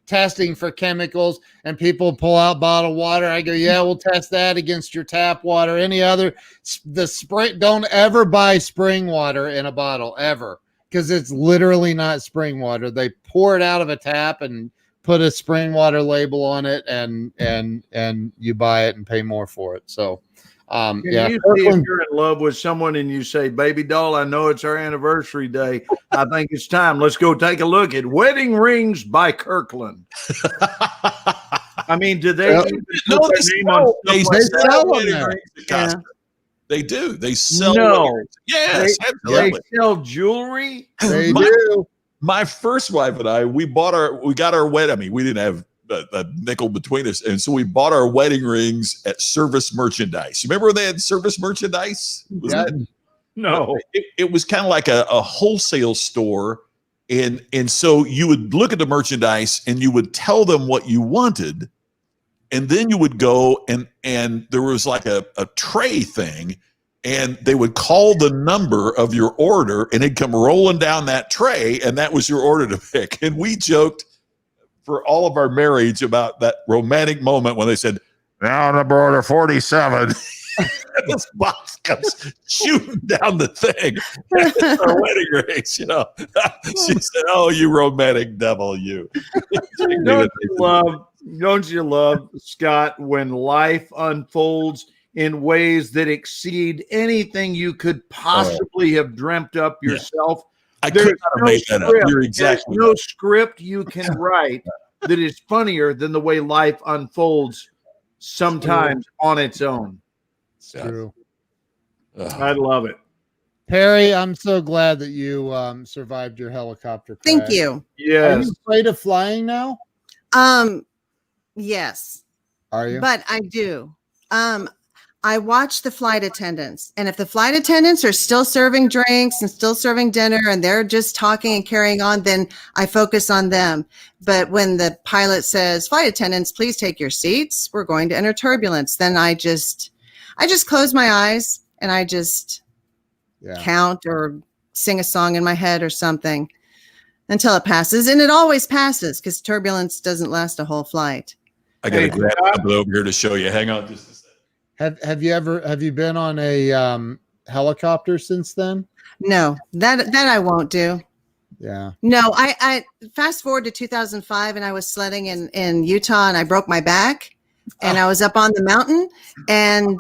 testing for chemicals, and people pull out bottled water. I go, yeah, we'll test that against your tap water. Any other, the spring, don't ever buy spring water in a bottle ever, because it's literally not spring water. They pour it out of a tap and put a spring water label on it, and you buy it and pay more for it. So yeah, you see if you're in love with someone and you say, baby doll, I know it's our anniversary day. I think it's time. Let's go take a look at Wedding Rings by Kirkland. I mean, do they put their name on they sell them there. Yeah. They do. They sell. No. Yes, They absolutely. sell jewelry. They do. My first wife and I, we got our wedding. I mean, we didn't have a nickel between us, and so we bought our wedding rings at Service Merchandise. You remember when they had Service Merchandise? No. It was kind of like a wholesale store, and so you would look at the merchandise and you would tell them what you wanted, and then you would go and there was like a tray thing, and they would call the number of your order, and it'd come rolling down that tray, and that was your order to pick. And we joked for all of our marriage about that romantic moment when they said, now number order 47. This box comes shooting down the thing. Our wedding rings, you know. She said, oh, you romantic devil, you. Don't you love, Scott, when life unfolds in ways that exceed anything you could possibly have dreamt up yourself? I could not have made that up. You're exactly There's no script you can write that is funnier than the way life unfolds sometimes on its own. It's true. I love it. Perry, I'm so glad that you survived your helicopter crash. Thank you. Are Yes. you afraid of flying now? Yes, Are you? but I do. I watch the flight attendants, and if the flight attendants are still serving drinks and still serving dinner and they're just talking and carrying on, then I focus on them. But when the pilot says, flight attendants, please take your seats, we're going to enter turbulence, then I just close my eyes and I just count or sing a song in my head or something until it passes. And it always passes because turbulence doesn't last a whole flight. I got to grab something over here to show you. Hang on just a second. Have you been on a helicopter since then? No, that I won't do. Yeah. No, I fast forward to 2005 and I was sledding in Utah and I broke my back and I was up on the mountain and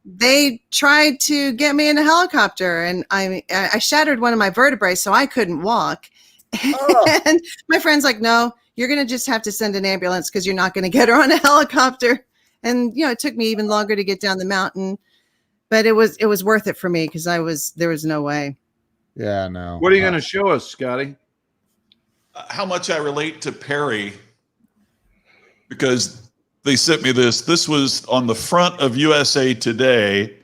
they tried to get me in a helicopter and I shattered one of my vertebrae so I couldn't walk. And my friend's like, no, you're going to just have to send an ambulance because you're not going to get her on a helicopter. And, it took me even longer to get down the mountain, but it was worth it for me because there was no way. Yeah, no. What are you going to show us, Scotty? How much I relate to Perry, because they sent me this. This was on the front of USA Today.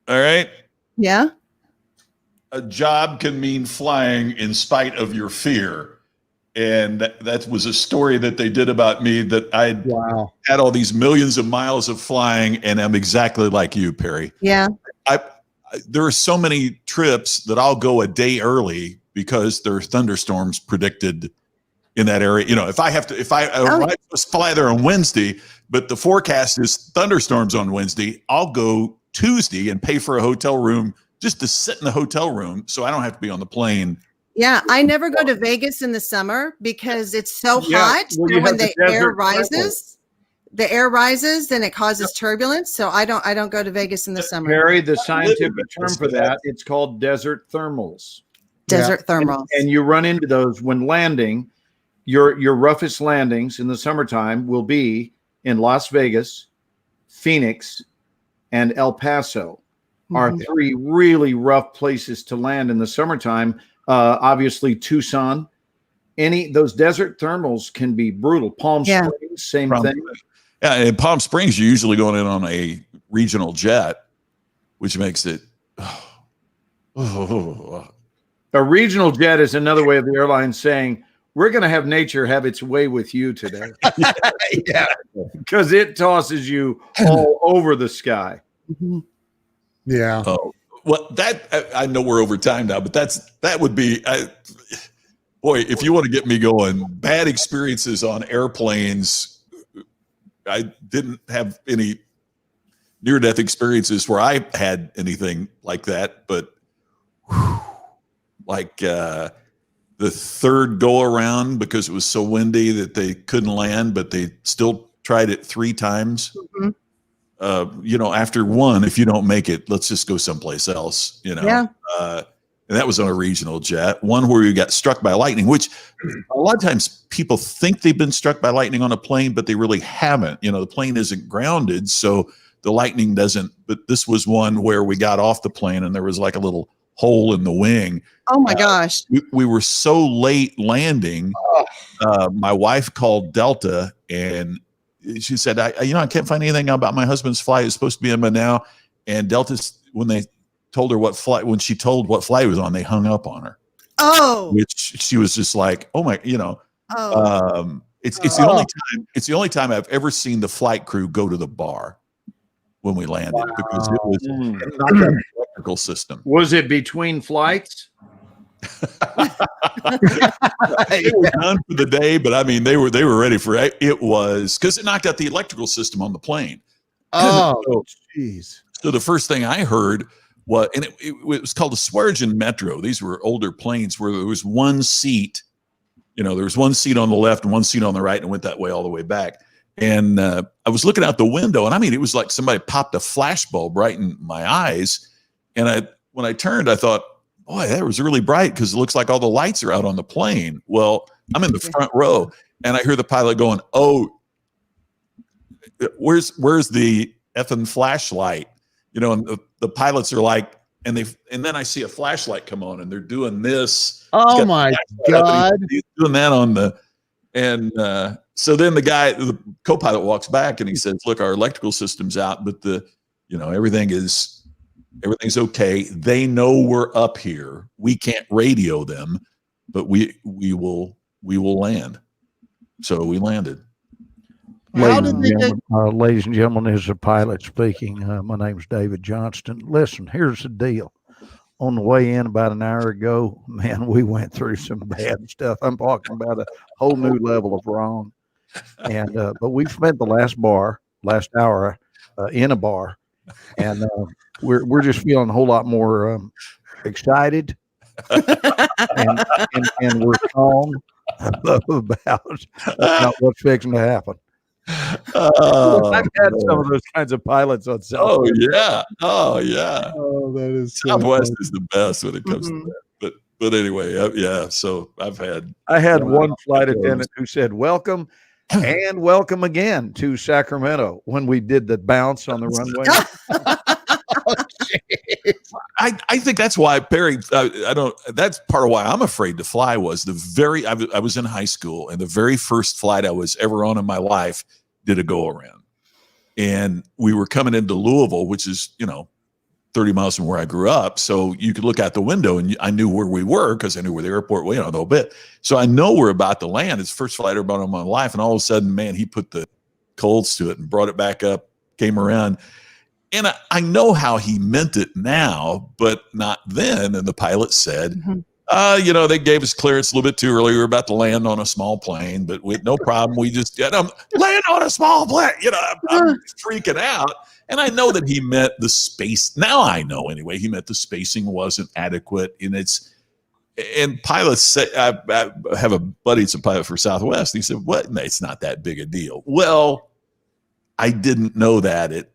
All right. Yeah. A job can mean flying in spite of your fear. And that was a story that they did about me, that I had all these millions of miles of flying, and I'm exactly like you, Perry. Yeah. There are so many trips that I'll go a day early because there are thunderstorms predicted in that area. If I fly there on Wednesday, but the forecast is thunderstorms on Wednesday, I'll go Tuesday and pay for a hotel room just to sit in the hotel room so I don't have to be on the plane. Yeah, I never go to Vegas in the summer because it's so hot. Well, and when the air rises, then it causes turbulence. So I don't go to Vegas in the summer. Perry, the scientific term for that, it's called desert thermals. Desert thermals. And you run into those when landing. Your roughest landings in the summertime will be in Las Vegas, Phoenix, and El Paso are three really rough places to land in the summertime. Obviously, Tucson. Those desert thermals can be brutal. Palm Springs, same thing. Yeah, in Palm Springs, you're usually going in on a regional jet, which makes it. A regional jet is another way of the airline saying, we're going to have nature have its way with you today. Yeah. Because it tosses you all over the sky. Yeah. Oh, well, I know we're over time now, but that would be, boy, if you want to get me going, bad experiences on airplanes. I didn't have any near-death experiences where I had anything like that, but the third go around, because it was so windy that they couldn't land, but they still tried it 3 times. After one, if you don't make it, let's just go someplace else, and that was on a regional jet. One where you got struck by lightning, which a lot of times people think they've been struck by lightning on a plane, but they really haven't. The plane isn't grounded, so the lightning doesn't. But this was one where we got off the plane and there was like a little hole in the wing. Oh my gosh. We were so late landing. My wife called Delta and she said, I can't find anything about my husband's flight. It's supposed to be in Manau. And Delta, when they told her when she told what flight it was on, they hung up on her. Oh, which she was just like, oh my, it's the only time I've ever seen the flight crew go to the bar when we landed, because it was not that electrical system. Was it between flights? They were done for the day, but I mean, they were ready for it. It was because it knocked out the electrical system on the plane. Oh, jeez. So the first thing I heard was, and it was called the Swearingen Metro. These were older planes where there was one seat. There was one seat on the left and one seat on the right, and it went that way all the way back. And I was looking out the window, and I mean, it was like somebody popped a flash bulb right in my eyes. And when I turned, I thought, boy, that was really bright, because it looks like all the lights are out on the plane. Well, I'm in the front row, and I hear the pilot going, "Oh, where's the effing flashlight?" And the pilots are like, and then I see a flashlight come on, and they're doing this. Oh my God! He's doing that on so then the co-pilot walks back and he says, "Look, our electrical system's out, but everything's okay. They know we're up here. We can't radio them, but we will land." So we landed. Ladies and gentlemen, this is a pilot speaking. My name is David Johnston. Listen, here's the deal. On the way in about an hour ago, man, we went through some bad stuff. I'm talking about a whole new level of wrong. And but we've spent the last hour in a bar, and we're just feeling a whole lot more excited, and we're calm about what's fixing to happen. I've had some of those kinds of pilots on Southwest. Oh yeah. Oh, that is so Southwest funny. is the best when it comes to that. But anyway, yeah. So I had one flight attendant who said, "Welcome and welcome again to Sacramento," when we did the bounce on the runway. I think that's why, Perry, that's part of why I'm afraid to fly. Was I was in high school, and the very first flight I was ever on in my life did a go around, and we were coming into Louisville, which is 30 miles from where I grew up. So you could look out the window and I knew where we were, because I knew where the airport was, a little bit. So I know we're about to land. It's the first flight ever on my life. And all of a sudden, man, he put the colds to it and brought it back up, came around. And I know how he meant it now, but not then. And the pilot said, they gave us clearance a little bit too early. We were about to land on a small plane, but with no problem. We just land on a small plane. I'm freaking out. And I know that he meant the space. Now I know anyway, he meant the spacing wasn't adequate. And pilots say, I have a buddy that's a pilot for Southwest. He said, "What? No, it's not that big a deal." Well, I didn't know that at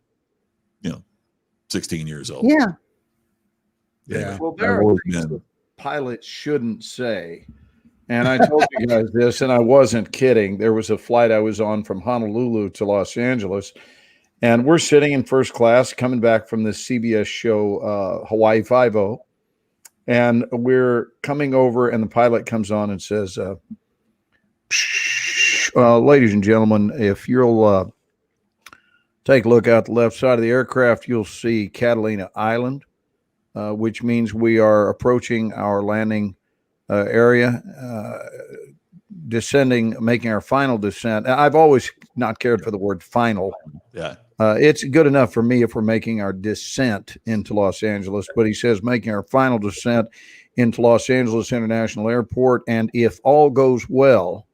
16 years old. Yeah. Yeah. Well, there are things that pilots shouldn't say. And I told you guys this, and I wasn't kidding. There was a flight I was on from Honolulu to Los Angeles, And we're sitting in first class coming back from the CBS show, Hawaii Five-0. And we're coming over, and the pilot comes on and says, ladies and gentlemen, if you'll take a look out the left side of the aircraft, you'll see Catalina Island, which means we are approaching our landing area, descending, making our final descent. I've always not cared for the word final. Yeah. It's good enough for me if we're making our descent into Los Angeles, but he says making our final descent into Los Angeles International Airport. And if all goes well,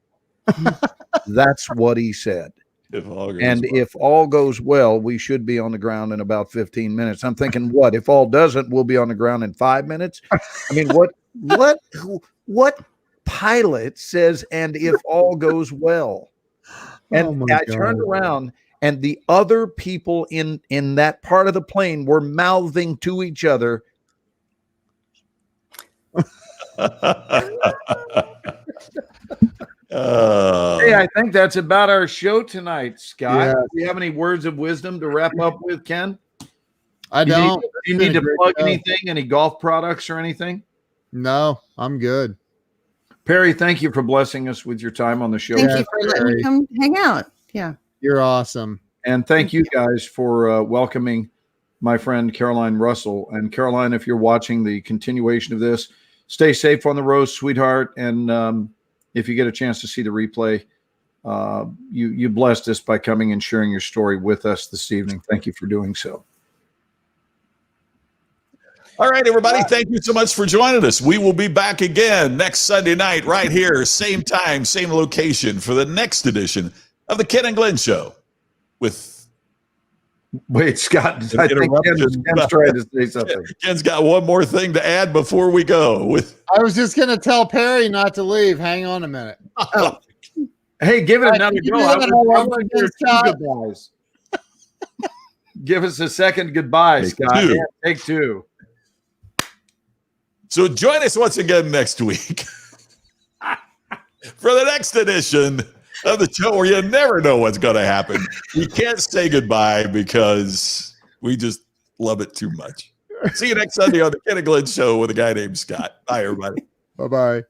that's what he said. If all goes well, we should be on the ground in about 15 minutes. I'm thinking, what? If all doesn't, we'll be on the ground in 5 minutes. I mean, what pilot says, and if all goes well? And I turned around, and the other people in that part of the plane were mouthing to each other. Hey, I think that's about our show tonight, Scott. Yeah. Do you have any words of wisdom to wrap up with, Ken? I don't. Do you need to plug anything, any golf products or anything? No, I'm good. Perry, thank you for blessing us with your time on the show. Thank you for letting me come hang out. Yeah. You're awesome. And thank you guys for welcoming my friend Caroline Russell. And Caroline, if you're watching the continuation of this, stay safe on the road, sweetheart. And if you get a chance to see the replay, you blessed us by coming and sharing your story with us this evening. Thank you for doing so. All right, everybody. Thank you so much for joining us. We will be back again next Sunday night right here, same time, same location for the next edition of the Ken and Glenn Show with Wait, Scott, I think Ken's trying to say something. Ken's got one more thing to add before we go. I was just going to tell Perry not to leave. Hang on a minute. Oh. Hey, give it another go. I want to hear two goodbyes. Give us a second goodbye, Scott. Yeah, take two. So join us once again next week for the next edition of the show where you never know what's going to happen. We can't say goodbye because we just love it too much. See you next Sunday on the Ken and Glenn Show with a guy named Scott. Bye, everybody. Bye-bye.